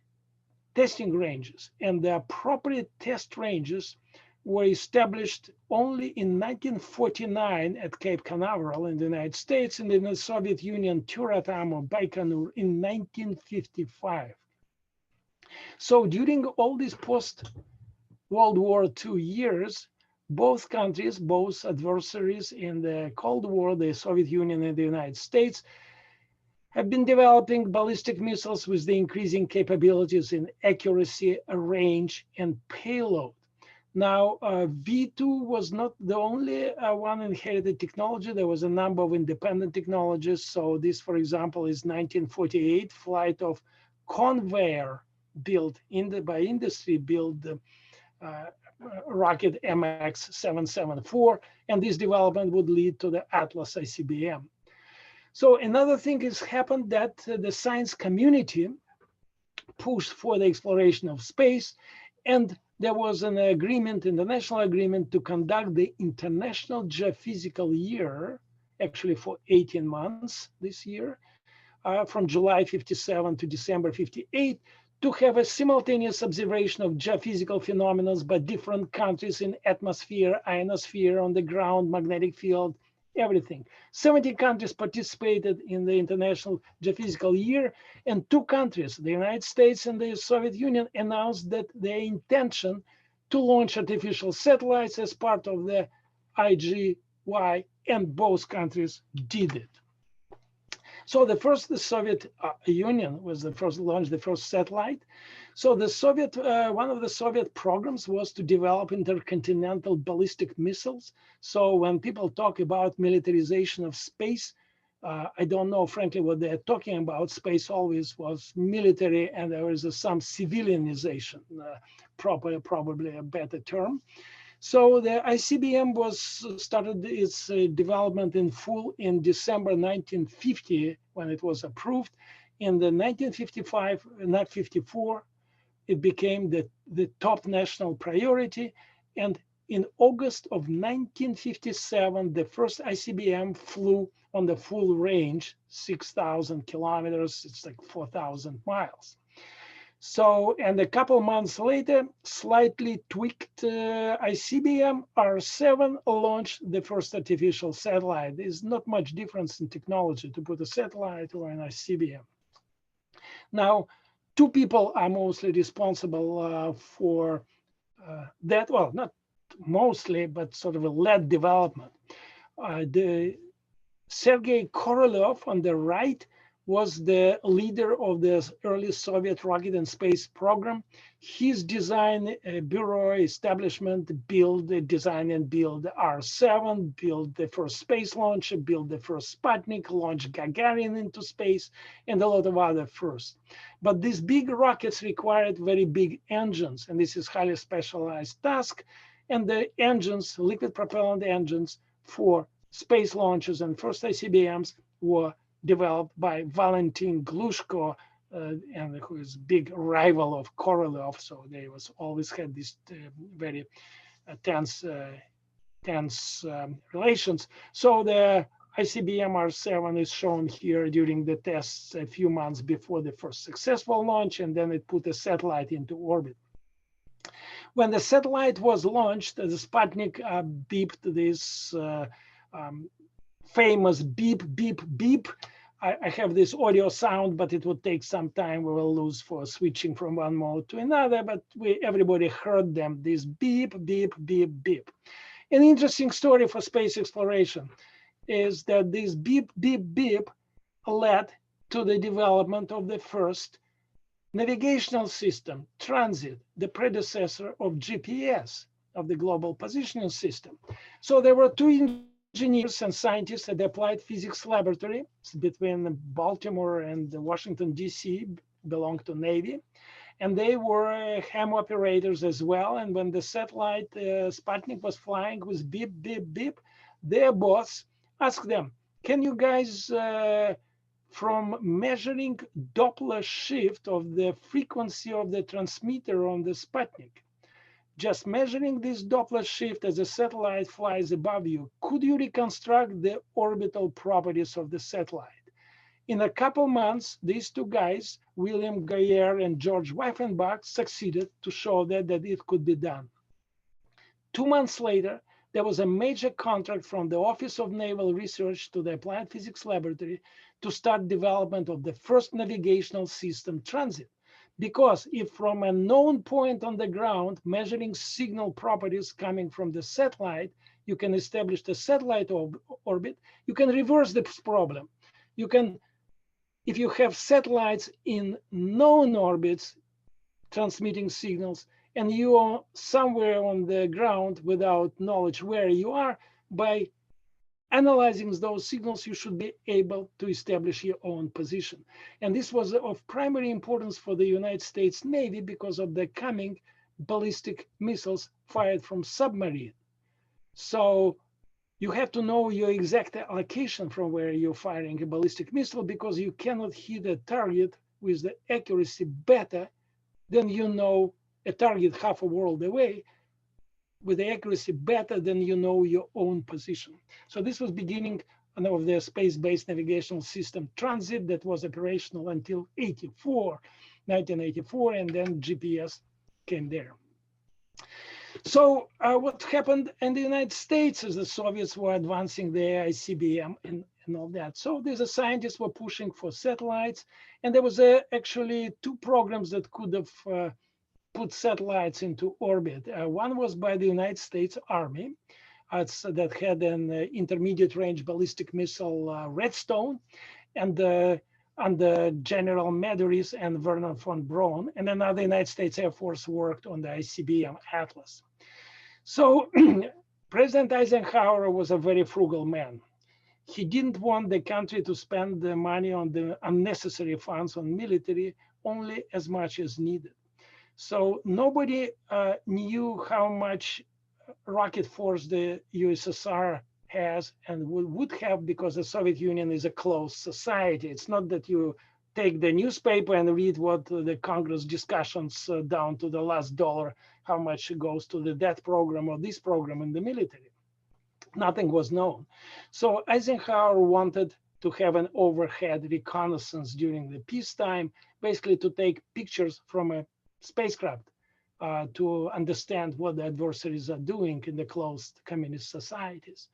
testing ranges, and the appropriate test ranges were established only in 1949 at Cape Canaveral in the United States, and in the Soviet Union, Tyuratam or Baikonur in 1955. So during all these post-World War II years, both countries, both adversaries in the Cold War, the Soviet Union and the United States, have been developing ballistic missiles with the increasing capabilities in accuracy, range, and payload. Now, V2 was not the only one inherited technology. There was a number of independent technologies. So this, for example, is 1948 flight of conveyor built by industry built rocket MX-774, and this development would lead to the Atlas ICBM. So another thing has happened, that the science community pushed for the exploration of space, and there was an agreement, international agreement, to conduct the International Geophysical Year, actually for 18 months this year, from July 57 to December 58, to have a simultaneous observation of geophysical phenomena by different countries in atmosphere, ionosphere, on the ground, magnetic field, everything. 70 countries participated in the International Geophysical Year, and 2 countries, the United States and the Soviet Union, announced that their intention to launch artificial satellites as part of the IGY, and both countries did it. So the Soviet Union was the first to launch the first satellite. So the one of the Soviet programs was to develop intercontinental ballistic missiles. So when people talk about militarization of space, I don't know, frankly, what they're talking about. Space always was military, and there was some civilianization, probably a better term. So the ICBM started its development in full in December 1950 when it was approved. In the 1955, not 54, it became the top national priority. And in August of 1957, the first ICBM flew on the full range, 6,000 kilometers, it's like 4,000 miles. So, and a couple months later, slightly tweaked ICBM R7 launched the first artificial satellite. There's not much difference in technology to put a satellite or an ICBM. Now, 2 people are mostly responsible for that. Well, not mostly, but sort of a led development. The Sergei Korolev on the right was the leader of the early Soviet rocket and space program. His design bureau establishment design and build R7, build the first space launcher, build the first Sputnik, launch Gagarin into space, and a lot of other firsts. But these big rockets required very big engines, and this is highly specialized task. And the engines, liquid propellant engines for space launches and first ICBMs were developed by Valentin Glushko, and who is big rival of Korolev. So they always had these very tense relations. So the ICBM R7 is shown here during the tests a few months before the first successful launch, and then it put a satellite into orbit. When the satellite was launched, the Sputnik beeped this famous beep, beep, beep. I have this audio sound, but it would take some time. We will lose for switching from one mode to another, but everybody heard them, this beep, beep, beep, beep. An interesting story for space exploration is that this beep, beep, beep led to the development of the first navigational system, Transit, the predecessor of GPS, of the Global Positioning System. So there were 2 engineers and scientists at the Applied Physics Laboratory between Baltimore and Washington, D.C., belonged to Navy. And they were ham operators as well. And when the satellite Sputnik was flying with beep, beep, beep, their boss asked them, can you guys, from measuring Doppler shift of the frequency of the transmitter on the Sputnik, just measuring this Doppler shift as a satellite flies above you, could you reconstruct the orbital properties of the satellite? In a couple months, these two guys, William Gaillard and George Weifenbach, succeeded to show that it could be done. 2 months later, there was a major contract from the Office of Naval Research to the Applied Physics Laboratory to start development of the first navigational system, Transit. Because if from a known point on the ground, measuring signal properties coming from the satellite, you can establish the satellite orbit, you can reverse this problem. You can, if you have satellites in known orbits transmitting signals, and you are somewhere on the ground without knowledge where you are, by analyzing those signals, you should be able to establish your own position. And this was of primary importance for the United States Navy because of the coming ballistic missiles fired from submarine. So you have to know your exact location from where you're firing a ballistic missile, because you cannot hit a target with the accuracy better than you know a target half a world away, with the accuracy better than you know your own position. So this was beginning of the space-based navigational system Transit that was operational until 1984, and then GPS came there. So what happened in the United States is the Soviets were advancing the ICBM and all that. So these scientists were pushing for satellites, and there was actually 2 programs that could have put satellites into orbit. One was by the United States Army that had an intermediate range ballistic missile Redstone, and under General Meadows and Vernon von Braun, and another United States Air Force worked on the ICBM Atlas. So President Eisenhower was a very frugal man. He didn't want the country to spend the money on the unnecessary funds on military, only as much as needed. So nobody knew how much rocket force the USSR has and would have, because the Soviet Union is a closed society. It's not that you take the newspaper and read what the Congress discussions down to the last dollar, how much goes to that program or this program in the military. Nothing was known. So Eisenhower wanted to have an overhead reconnaissance during the peacetime, basically to take pictures from a spacecraft to understand what the adversaries are doing in the closed communist societies.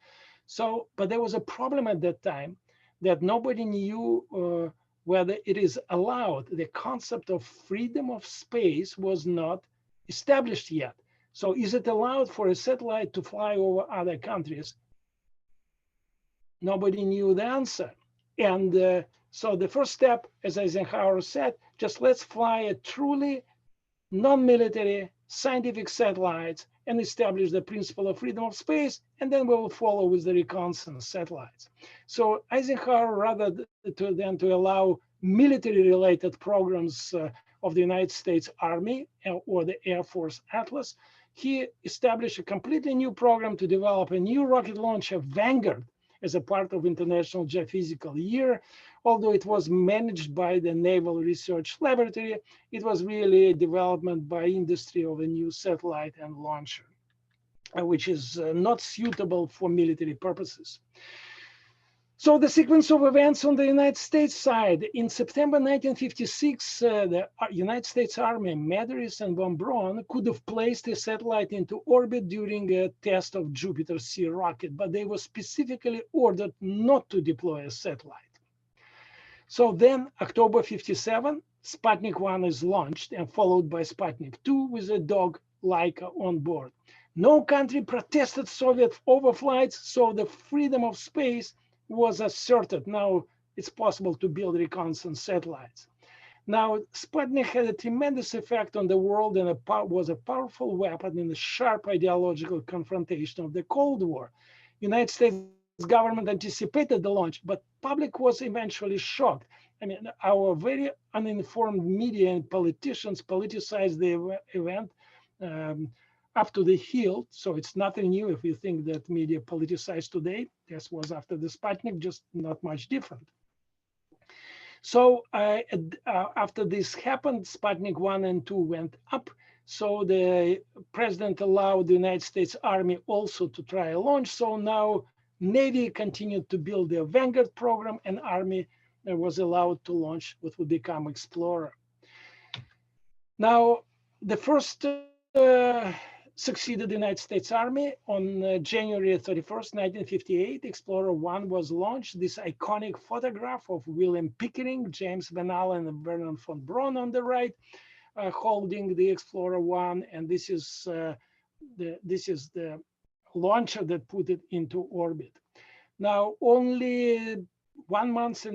So, but there was a problem at that time that nobody knew whether it is allowed. The concept of freedom of space was not established yet. So is it allowed for a satellite to fly over other countries? Nobody knew the answer. And so the first step, as Eisenhower said, just let's fly a truly non-military scientific satellites and establish the principle of freedom of space, and then we will follow with the reconnaissance satellites. So Eisenhower, rather than to allow military-related programs of the United States Army or the Air Force Atlas, he established a completely new program to develop a new rocket launcher, Vanguard, as a part of International Geophysical Year. Although it was managed by the Naval Research Laboratory, it was really a development by industry of a new satellite and launcher, which is not suitable for military purposes. So the sequence of events on the United States side: in September 1956, the United States Army, Meadows and von Braun, could have placed a satellite into orbit during a test of Jupiter C rocket, but they were specifically ordered not to deploy a satellite. So then, October 57, Sputnik 1 is launched and followed by Sputnik 2 with a dog Laika on board. No country protested Soviet overflights, so the freedom of space was asserted. Now it's possible to build reconnaissance satellites. Now, Sputnik had a tremendous effect on the world and was a powerful weapon in the sharp ideological confrontation of the Cold War. United States government anticipated the launch, but public was eventually shocked. I mean, our very uninformed media and politicians politicized the event up to the hilt. So it's nothing new if you think that media politicized today. This was after the Sputnik, just not much different. So after this happened, Sputnik 1 and 2 went up. So the president allowed the United States Army also to try a launch. So now Navy continued to build the Vanguard program, and Army was allowed to launch what would become Explorer. Now, the first succeeded the United States Army on January 31st, 1958. Explorer 1 was launched. This iconic photograph of William Pickering, James Van Allen, and Vernon von Braun on the right, holding the Explorer 1, and this is the launcher that put it into orbit. Now, only 1.5 months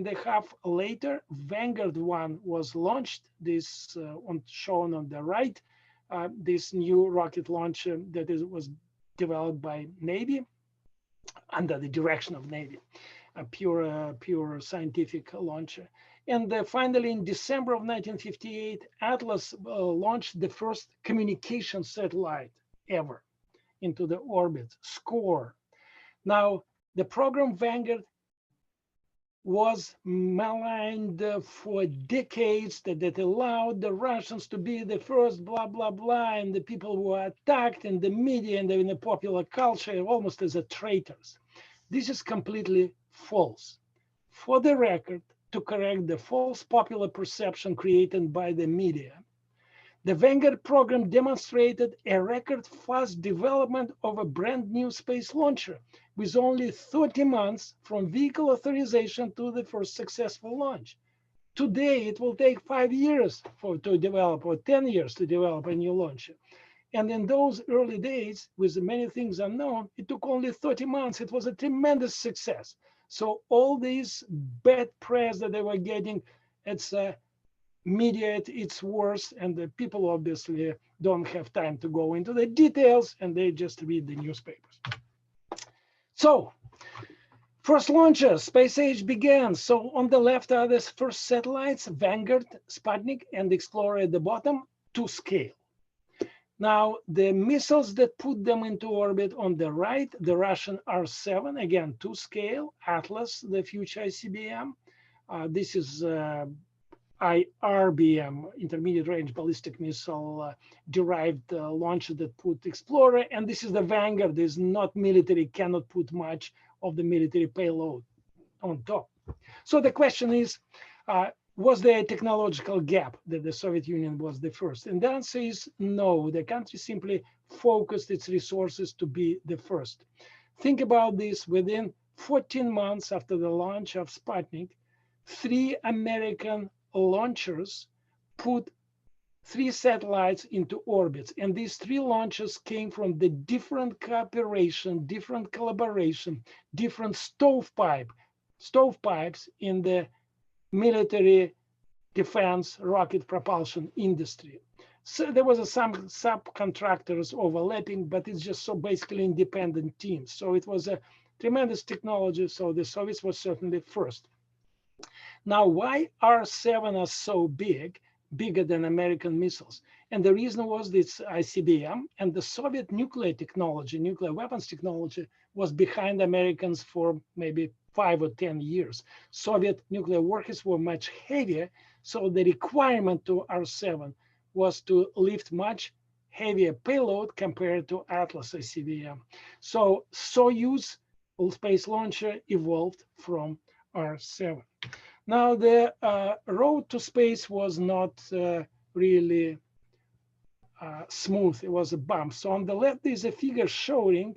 later, Vanguard 1 was launched. This shown on the right. This new rocket launcher that was developed by Navy under the direction of Navy, a pure scientific launcher. And finally, in December of 1958, Atlas launched the first communication satellite ever into the orbit, SCORE. Now, the program Vanguard was maligned for decades, that allowed the Russians to be the first, blah, blah, blah, and the people were attacked in the media and in the popular culture almost as traitors. This is completely false. For the record, to correct the false popular perception created by the media, the Vanguard program demonstrated a record fast development of a brand new space launcher with only 30 months from vehicle authorization to the first successful launch. Today, it will take 5 years to develop, or 10 years to develop a new launcher. And in those early days, with many things unknown, it took only 30 months. It was a tremendous success. So all these bad press that they were getting, it's media at its worst, and the people obviously don't have time to go into the details, and they just read the newspapers. So first launches, space age began. So on the left are the first satellites, Vanguard, Sputnik, and Explorer at the bottom, to scale. Now, the missiles that put them into orbit on the right, the Russian R-7, again, to scale, Atlas, the future ICBM. This is IRBM, intermediate range ballistic missile derived launcher that put Explorer, and this is the Vanguard. Is not military, cannot put much of the military payload on top. So the question is, was there a technological gap that the Soviet Union was the first? And the answer is no. The country simply focused its resources to be the first. Think about this. Within 14 months after the launch of Sputnik, 3 American launchers put 3 satellites into orbits. And these 3 launches came from the different cooperation, different collaboration, different stovepipes in the military defense rocket propulsion industry. So there was some subcontractors overlapping, but it's just so basically independent teams. So it was a tremendous technology. So the Soviets were certainly first. Now, why R-7 are so big, bigger than American missiles? And the reason was this ICBM, and the Soviet nuclear technology, nuclear weapons technology, was behind Americans for maybe 5 or 10 years. Soviet nuclear warheads were much heavier, so the requirement to R-7 was to lift much heavier payload compared to Atlas ICBM. So Soyuz space launcher evolved from R-7. Now, the road to space was not really smooth. It was a bump. So on the left is a figure showing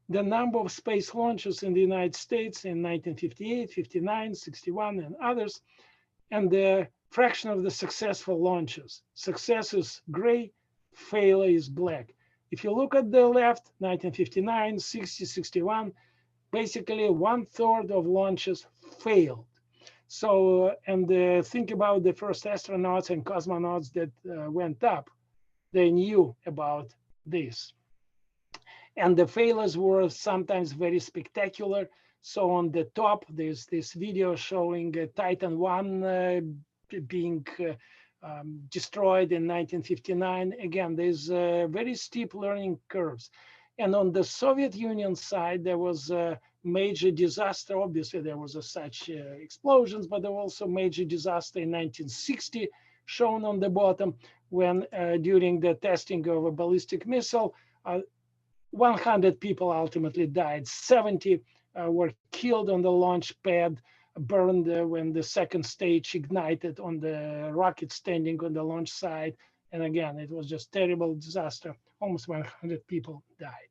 the number of space launches in the United States in 1958, 59, 61, and others, and the fraction of the successful launches. Success is gray, failure is black. If you look at the left, 1959, 60, 61, basically 1/3 of launches failed. So, and think about the first astronauts and cosmonauts that went up. They knew about this. And the failures were sometimes very spectacular. So on the top, there's this video showing Titan 1 being destroyed in 1959. Again, there's very steep learning curves. And on the Soviet Union side, there was major disaster. Obviously, there was such explosions, but there was also major disaster in 1960, shown on the bottom, when during the testing of a ballistic missile, 100 people ultimately died. 70 were killed on the launch pad, burned when the second stage ignited on the rocket standing on the launch site. And again, it was just terrible disaster. Almost 100 people died.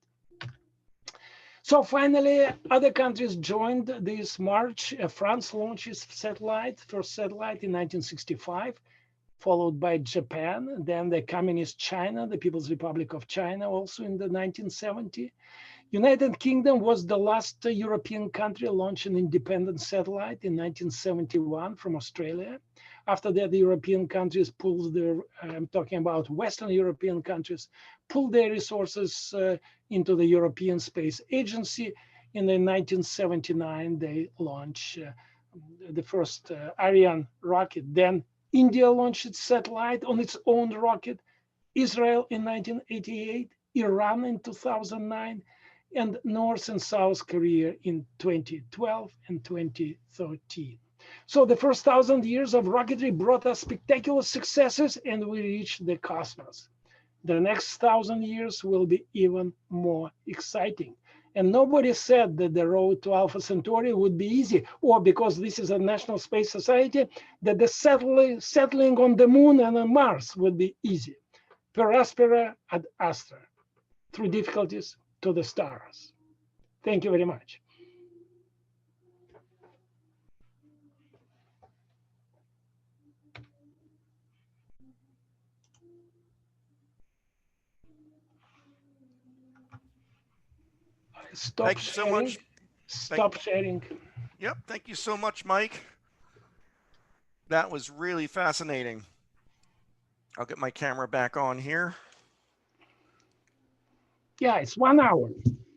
So finally, other countries joined this march. France launches first satellite in 1965, followed by Japan, then the Communist China, the People's Republic of China, also in the 1970s. United Kingdom was the last European country launch an independent satellite in 1971 from Australia. After that, the European countries pulled their, I'm talking about Western European countries, pulled their resources into the European Space Agency. In the 1979, they launched the first Ariane rocket. Then India launched its satellite on its own rocket, Israel in 1988, Iran in 2009, and North and South Korea in 2012 and 2013. So the first 1,000 years of rocketry brought us spectacular successes, and we reached the cosmos. The next 1,000 years will be even more exciting. And nobody said that the road to Alpha Centauri would be easy, or because this is a National Space Society, that the settling on the moon and on Mars would be easy. Per aspera ad astra, through difficulties to the stars. Thank you very much. Stop Thank you sharing. so much. Stop sharing. Yep. Thank you so much, Mike. That was really fascinating. I'll get my camera back on here. Yeah, it's 1 hour.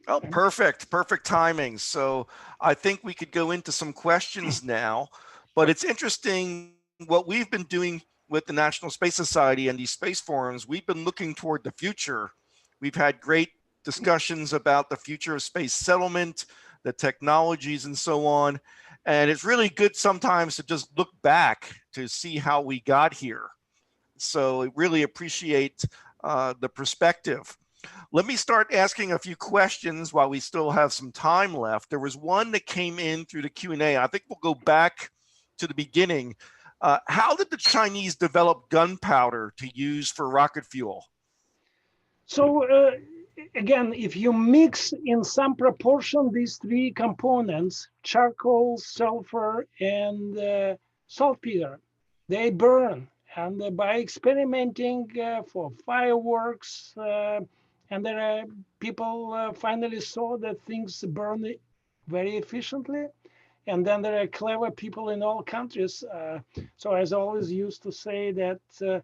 Oh, perfect. Perfect timing. So I think we could go into some questions now, but it's interesting what we've been doing with the National Space Society and these space forums. We've been looking toward the future. We've had great discussions about the future of space settlement, the technologies, and so on. And it's really good sometimes to just look back to see how we got here. So I really appreciate the perspective. Let me start asking a few questions while we still have some time left. There was one that came in through the Q&A. I think we'll go back to the beginning. How did the Chinese develop gunpowder to use for rocket fuel? So again, if you mix in some proportion these three components, charcoal, sulfur, and saltpeter, they burn. And by experimenting for fireworks, and there are people finally saw that things burn very efficiently. And then there are clever people in all countries. So as I always used to say that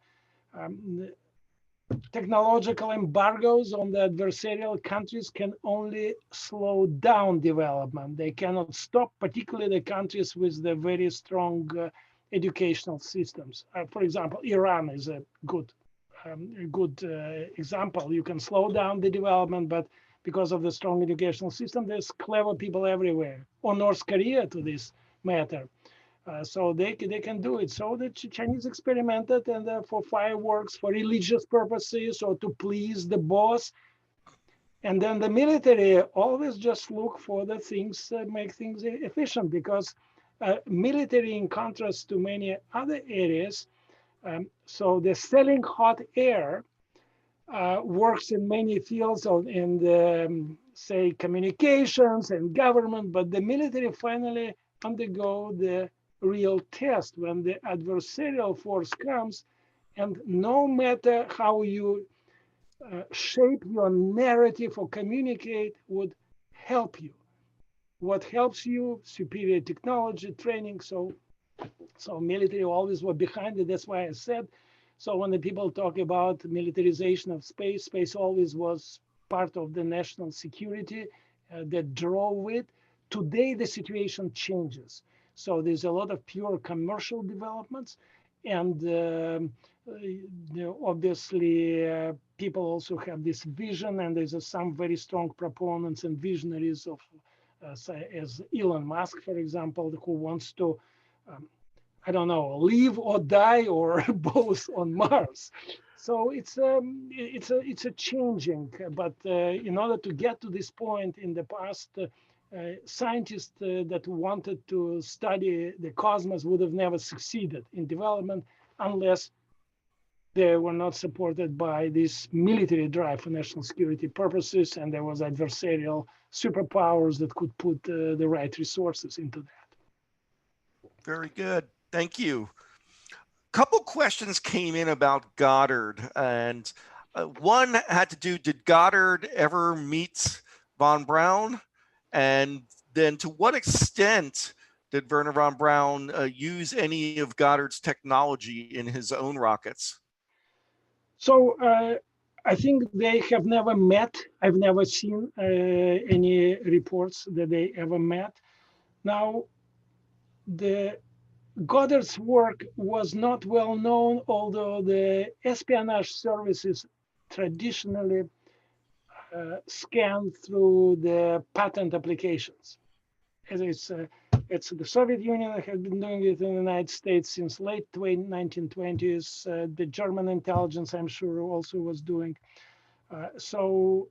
technological embargoes on the adversarial countries can only slow down development. They cannot stop, particularly the countries with the very strong educational systems. For example, Iran is a good example. You can slow down the development, but because of the strong educational system, there's clever people everywhere. Or North Korea, to this matter. So they can do it. So the Chinese experimented, and for fireworks, for religious purposes, or to please the boss. And then the military always just look for the things that make things efficient, because military, in contrast to many other areas, so the selling hot air works in many fields in the, say, communications and government, but the military finally undergo the real test when the adversarial force comes, and no matter how you shape your narrative or communicate would help you. What helps you? Superior technology, training. So military always were behind it. That's why I said, so when the people talk about militarization of space, space always was part of the national security that drove it. Today, the situation changes. So there's a lot of pure commercial developments, and obviously people also have this vision, and there's some very strong proponents and visionaries of as Elon Musk, for example, who wants to, I don't know, live or die or both on Mars. So it's a changing, but in order to get to this point in the past, scientists that wanted to study the cosmos would have never succeeded in development unless they were not supported by this military drive for national security purposes, and there was adversarial superpowers that could put the right resources into that. Very good. Thank you. Couple questions came in about Goddard, and one had to do, did Goddard ever meet von Braun? And then to what extent did Werner von Braun use any of Goddard's technology in his own rockets? So I think they have never met. I've never seen any reports that they ever met. Now, the Goddard's work was not well known, although the espionage services traditionally scanned through the patent applications. As it's the Soviet Union that has been doing it in the United States since late 1920s. The German intelligence, I'm sure, also was doing. So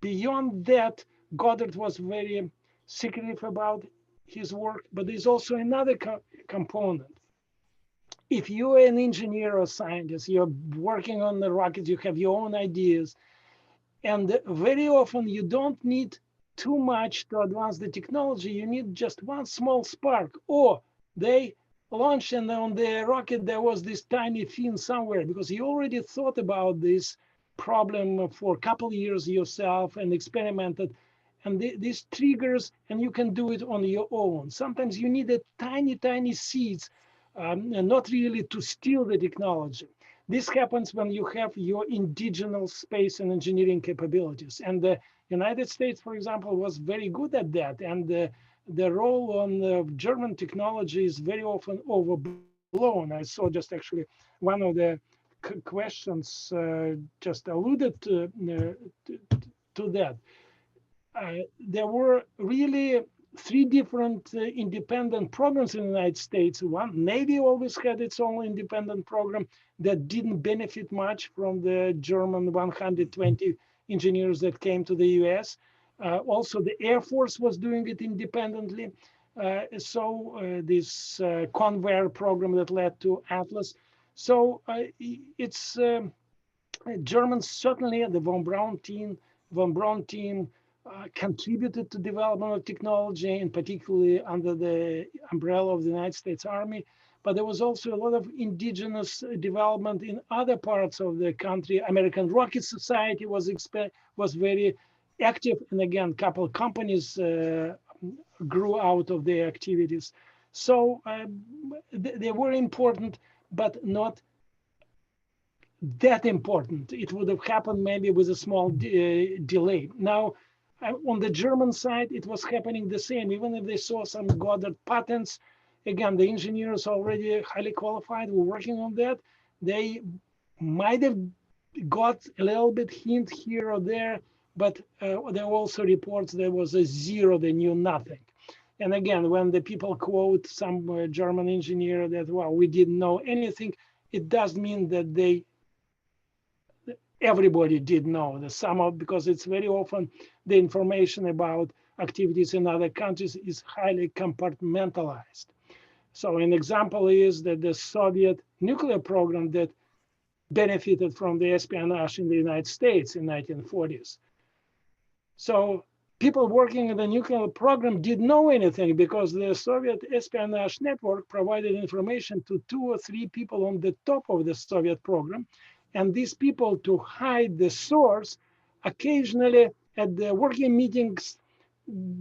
beyond that, Goddard was very secretive about his work, but there's also another component. If you're an engineer or scientist, you're working on the rocket, you have your own ideas, and very often you don't need too much to advance the technology. You need just one small spark. Or they launched, and on the rocket there was this tiny fin somewhere, because you already thought about this problem for a couple of years yourself and experimented. And this triggers, and you can do it on your own. Sometimes you need a tiny seeds, and not really to steal the technology. This happens when you have your indigenous space and engineering capabilities. And the United States, for example, was very good at that. And the role on the German technology is very often overblown. I saw just actually one of the questions just alluded to that. There were really 3 different independent programs in the United States. One, Navy always had its own independent program that didn't benefit much from the German 120 engineers that came to the US. Also, the Air Force was doing it independently. This Convair program that led to Atlas. So it's Germans, certainly the von Braun team contributed to development of technology, and particularly under the umbrella of the United States Army. But there was also a lot of indigenous development in other parts of the country. American Rocket Society was very active, and again, a couple of companies grew out of their activities. So they were important, but not that important. It would have happened maybe with a small delay. Now, on the German side, it was happening the same. Even if they saw some Goddard patents, again, the engineers already highly qualified were working on that. They might have got a little bit hint here or there, but there were also reports there was a zero, they knew nothing. And again, when the people quote some German engineer that, well, we didn't know anything, it does mean that everybody did know the sum of, because it's very often the information about activities in other countries is highly compartmentalized. So an example is that the Soviet nuclear program that benefited from the espionage in the United States in 1940s. So people working in the nuclear program didn't know anything because the Soviet espionage network provided information to 2 or 3 people on the top of the Soviet program. And these people, to hide the source, occasionally at the working meetings,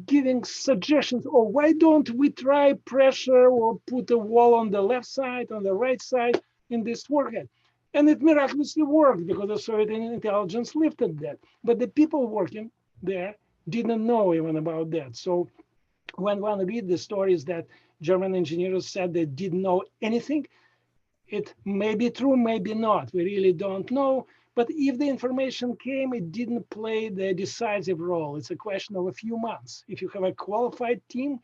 giving suggestions, oh, why don't we try pressure or put a wall on the left side, on the right side in this warhead? And it miraculously worked because the Soviet intelligence lifted that. But the people working there didn't know even about that. So when one reads the stories that German engineers said they didn't know anything, it may be true, maybe not. We really don't know. But if the information came, it didn't play the decisive role. It's a question of a few months. If you have a qualified team,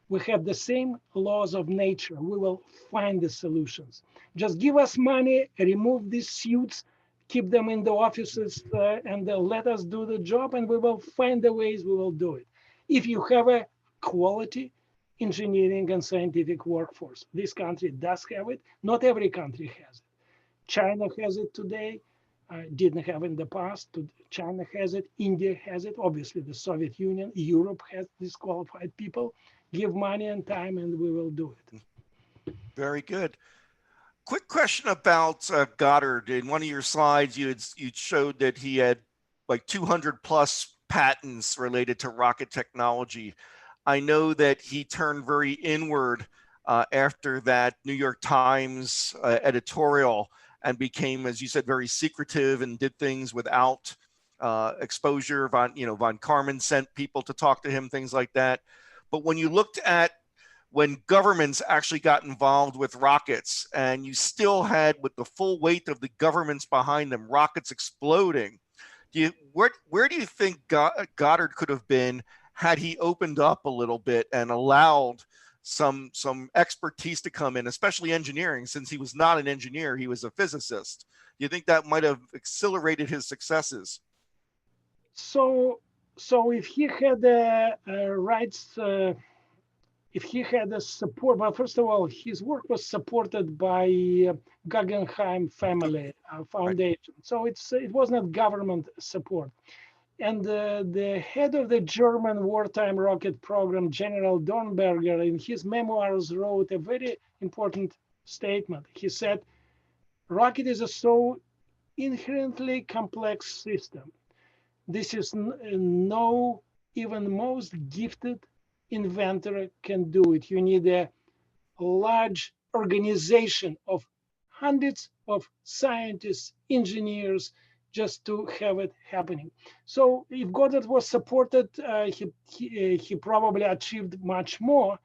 we have the same laws of nature. We will find the solutions. Just give us money, remove these suits, keep them in the offices, and let us do the job, and we will find the ways we will do it. If you have a quality engineering and scientific workforce, this country does have it. Not every country has it. China has it today, didn't have in the past. China has it, India has it, obviously the Soviet Union, Europe has these qualified people. Give money and time and we will do it. Very good. Quick question about Goddard. In one of your slides, you showed that he had like 200 plus patents related to rocket technology. I know that he turned very inward after that New York Times editorial and became, as you said, very secretive and did things without exposure. Von Karman sent people to talk to him, things like that. But when you looked at when governments actually got involved with rockets and you still had, with the full weight of the governments behind them, rockets exploding, where do you think Goddard could have been had he opened up a little bit and allowed some expertise to come in, especially engineering, since he was not an engineer, he was a physicist? Do you think that might have accelerated his successes? So if he had the rights, if he had the support, well, first of all, his work was supported by Guggenheim Family Foundation. Right. So it was not government support. And the head of the German wartime rocket program, General Dornberger, in his memoirs wrote a very important statement. He said, rocket is a so inherently complex system. This is no even most gifted inventor can do it. You need a large organization of hundreds of scientists, engineers, just to have it happening. So if Goddard was supported, he probably achieved much more,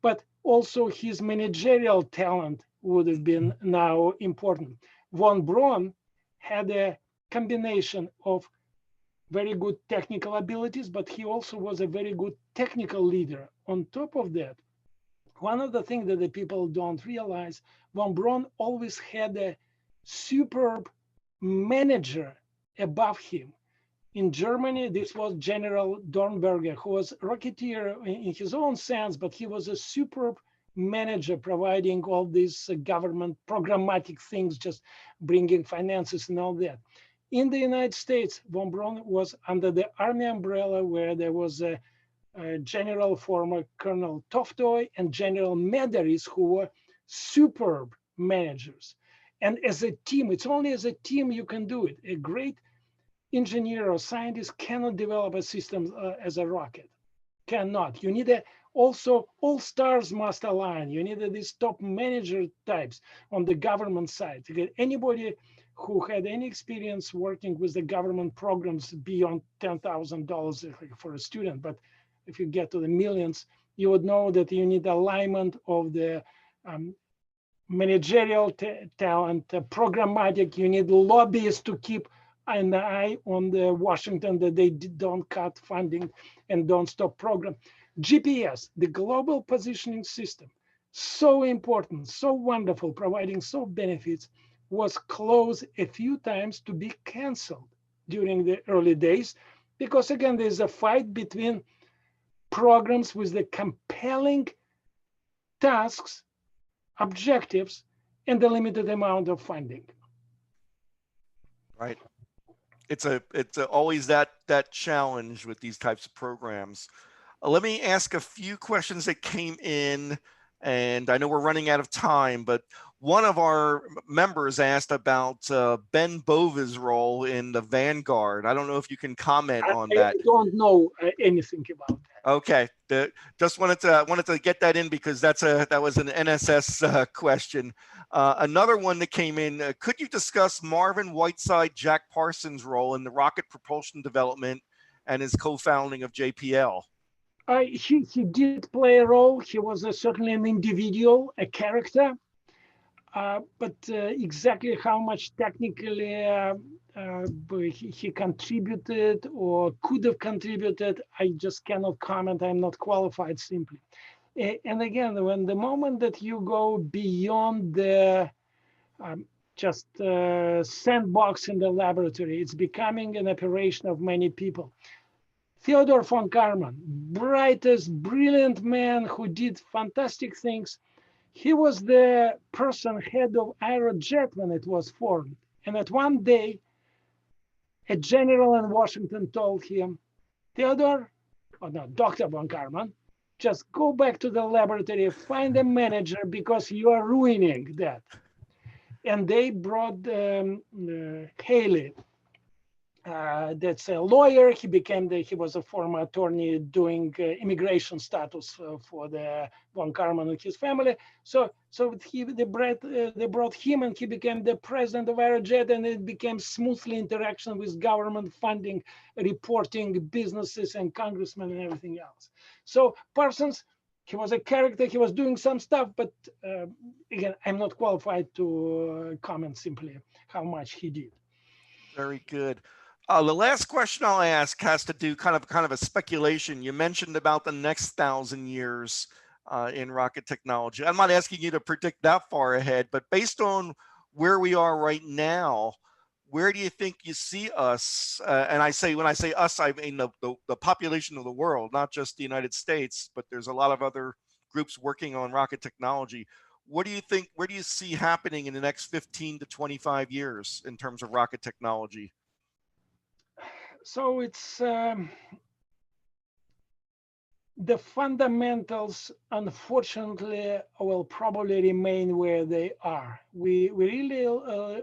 but also his managerial talent would have been now important. Von Braun had a combination of very good technical abilities, but he also was a very good technical leader. On top of that, one of the things that the people don't realize, von Braun always had a superb manager above him. In Germany, this was General Dornberger, who was Rocketeer in his own sense, but he was a superb manager providing all these government programmatic things, just bringing finances and all that. In the United States, von Braun was under the Army umbrella, where there was a General former Colonel Toftoy and General Medaris, who were superb managers. And as a team, it's only as a team you can do it. A great engineer or scientist cannot develop a system as a rocket. Cannot. You need also all stars must align. You need these top manager types on the government side. To get anybody who had any experience working with the government programs beyond $10,000 for a student, but if you get to the millions, you would know that you need alignment of the managerial talent, programmatic. You need lobbyists to keep an eye on the Washington that they don't cut funding and don't stop program. GPS, the global positioning system, so important, so wonderful, providing so benefits, was closed a few times to be canceled during the early days, because again, there's a fight between programs with the compelling tasks, objectives, and the limited amount of funding. Right. It's always that challenge with these types of programs. Let me ask a few questions that came in, and I know we're running out of time, but one of our members asked about Ben Bova's role in the Vanguard. I don't know if you can comment on that. I don't know anything about that. Okay, just wanted to get that in because that was an NSS question. Another one that came in, could you discuss Marvin Whiteside, Jack Parsons' role in the rocket propulsion development and his co-founding of JPL? He did play a role. He was certainly an individual, a character. but exactly how much technically he contributed or could have contributed, I just cannot comment. I'm not qualified simply. And again, when the moment that you go beyond the just sandbox in the laboratory, it's becoming an operation of many people. Theodor von Karman, brightest, brilliant man who did fantastic things. He was the person head of Aerojet when it was formed. And at one day, a general in Washington told him, Theodor, oh no, Dr. von Karman, just go back to the laboratory, find a manager because you are ruining that. And they brought Haley. That's a lawyer. He was a former attorney doing immigration status for the von Karman and his family. So they brought him, and he became the president of Aerojet, and it became smoothly interaction with government funding, reporting, businesses, and congressmen and everything else. So Parsons, he was a character. He was doing some stuff, but again, I'm not qualified to comment simply how much he did. Very good. The last question I'll ask has to do kind of a speculation. You mentioned about the next 1,000 years in rocket technology. I'm not asking you to predict that far ahead, but based on where we are right now, where do you think you see us? And when I say us, I mean the population of the world, not just the United States, but there's a lot of other groups working on rocket technology. What do you think? Where do you see happening in the next 15 to 25 years in terms of rocket technology? So it's the fundamentals, unfortunately, will probably remain where they are. We really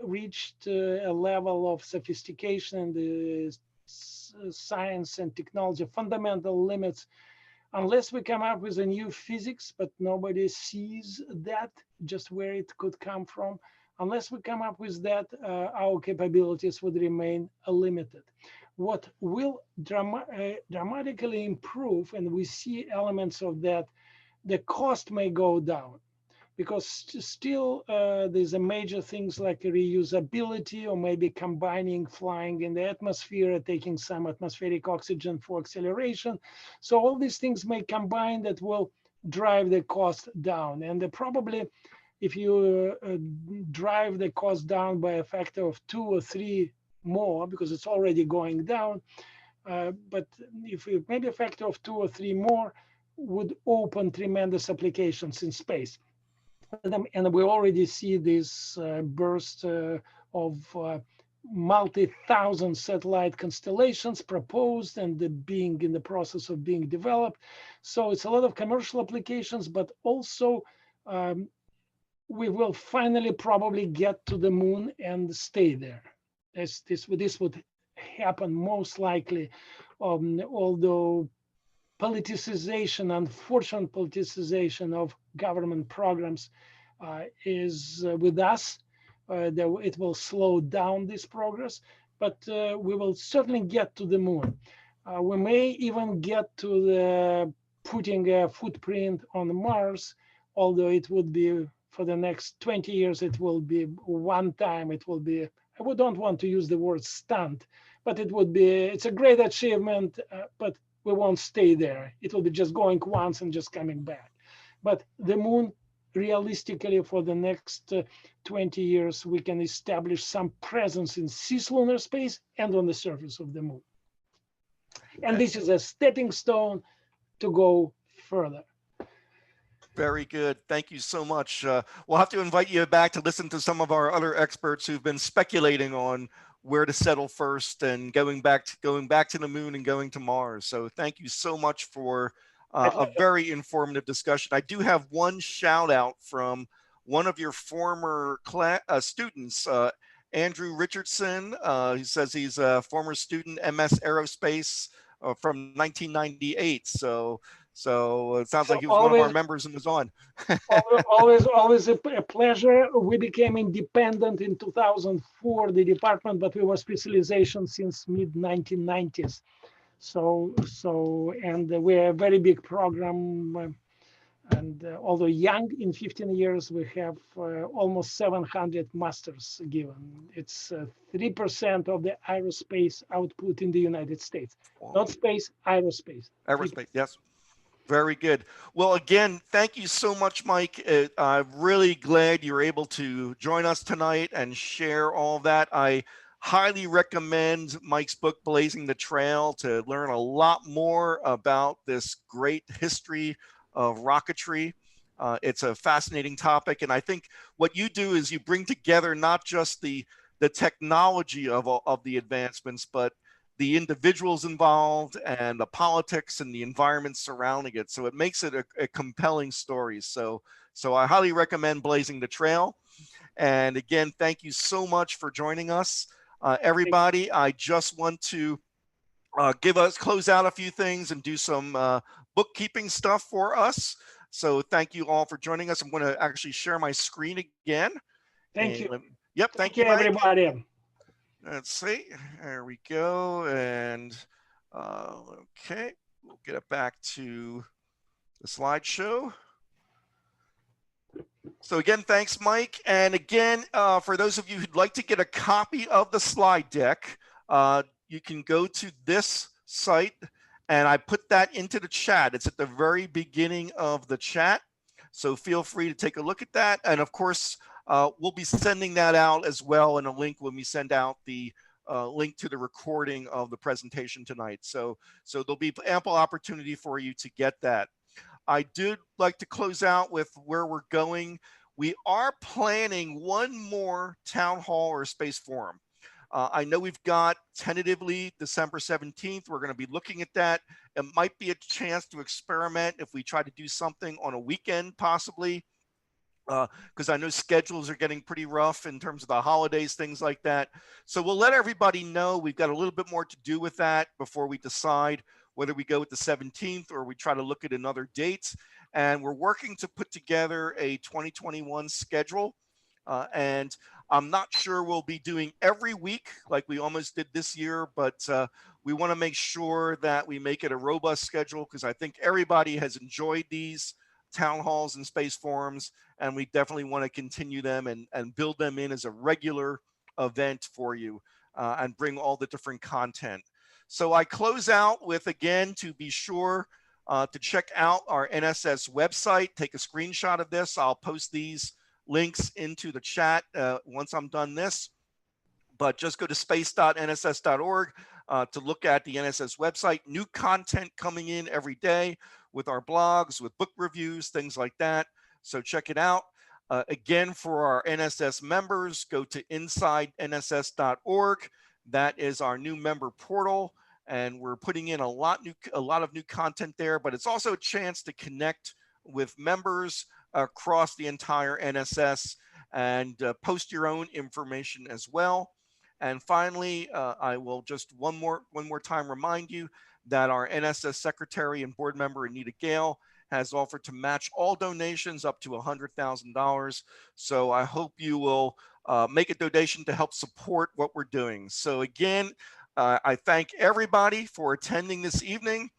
reached a level of sophistication in the science and technology, fundamental limits, unless we come up with a new physics, but nobody sees that, just where it could come from. Unless we come up with that, our capabilities would remain limited. What will dramatically improve, and we see elements of that, the cost may go down, because still there's a major things like reusability, or maybe combining flying in the atmosphere, taking some atmospheric oxygen for acceleration. So all these things may combine that will drive the cost down. And probably if you drive the cost down by a factor of 2 or 3 more, because it's already going down, but if we maybe a factor of 2 or 3 more would open tremendous applications in space. And we already see this burst of multi-thousand satellite constellations proposed and being in the process of being developed. So it's a lot of commercial applications, but also we will finally probably get to the moon and stay there. This would happen most likely, although politicization, unfortunate politicization of government programs is with us. It will slow down this progress, but we will certainly get to the moon. We may even get to the putting a footprint on Mars, although it would be for the next 20 years, it will be one time, it will be, I don't want to use the word stunt, but it's a great achievement, but we won't stay there. It will be just going once and just coming back. But the moon, realistically, for the next 20 years, we can establish some presence in cislunar space and on the surface of the moon. And this is a stepping stone to go further. Very good. Thank you so much. We'll have to invite you back to listen to some of our other experts who've been speculating on where to settle first and going back to the moon and going to Mars. So thank you so much for a very informative discussion. I do have one shout out from one of your former students, Andrew Richardson. He says he's a former student, MS Aerospace from 1998. So it sounds like he was one of our members and was on. always a pleasure. We became independent in 2004, the department, but we were specialization since mid-1990s. So and we're a very big program. And although young, in 15 years, we have almost 700 masters given. It's 3% of the aerospace output in the United States. Wow. Not space, aerospace. Aerospace, yes. Very good. Well, again, thank you so much, Mike. I'm really glad you're able to join us tonight and share all of that. I highly recommend Mike's book, Blazing the Trail, to learn a lot more about this great history of rocketry. It's a fascinating topic. And I think what you do is you bring together not just the technology of the advancements, but the individuals involved and the politics and the environment surrounding it. So it makes it a compelling story. So I highly recommend Blazing the Trail. And again, thank you so much for joining us. Everybody, I just want to close out a few things and do some bookkeeping stuff for us. So thank you all for joining us. I'm going to actually share my screen again. Thank you. Yep, thank you, Mike. Everybody. Let's see. There we go. And okay, we'll get it back to the slideshow. So again, thanks, Mike. And again, for those of you who'd like to get a copy of the slide deck, you can go to this site, and I put that into the chat. It's at the very beginning of the chat. So feel free to take a look at that. And of course, we'll be sending that out as well in a link when we send out the link to the recording of the presentation tonight. So there'll be ample opportunity for you to get that. I did like to close out with where we're going. We are planning one more town hall or space forum. I know we've got tentatively December 17th. We're going to be looking at that. It might be a chance to experiment if we try to do something on a weekend, possibly, because I know schedules are getting pretty rough in terms of the holidays, things like that. So we'll let everybody know we've got a little bit more to do with that before we decide whether we go with the 17th or we try to look at another date. And we're working to put together a 2021 schedule. And I'm not sure we'll be doing every week like we almost did this year, but we want to make sure that we make it a robust schedule, because I think everybody has enjoyed these town halls and space forums, and we definitely want to continue them and build them in as a regular event for you and bring all the different content. So I close out with, again, to be sure to check out our NSS website. Take a screenshot of this. I'll post these links into the chat once I'm done this. But just go to space.nss.org to look at the NSS website. New content coming in every day with our blogs, with book reviews, things like that. So check it out. Again, for our NSS members, go to insidenss.org. That is our new member portal, and we're putting in a lot of new content there, but it's also a chance to connect with members across the entire NSS and post your own information as well. And finally, I will just one more time remind you that our NSS secretary and board member, Anita Gale, has offered to match all donations up to $100,000. So I hope you will make a donation to help support what we're doing. So again, I thank everybody for attending this evening.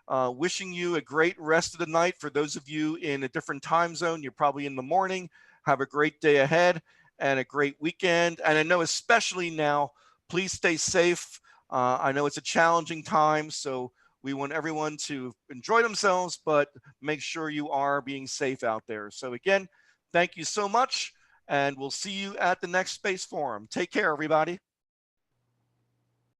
Wishing you a great rest of the night. For those of you in a different time zone, you're probably in the morning. Have a great day ahead and a great weekend. And I know especially now, please stay safe. I know it's a challenging time, so we want everyone to enjoy themselves, but make sure you are being safe out there. So again, thank you so much, and we'll see you at the next Space Forum. Take care, everybody.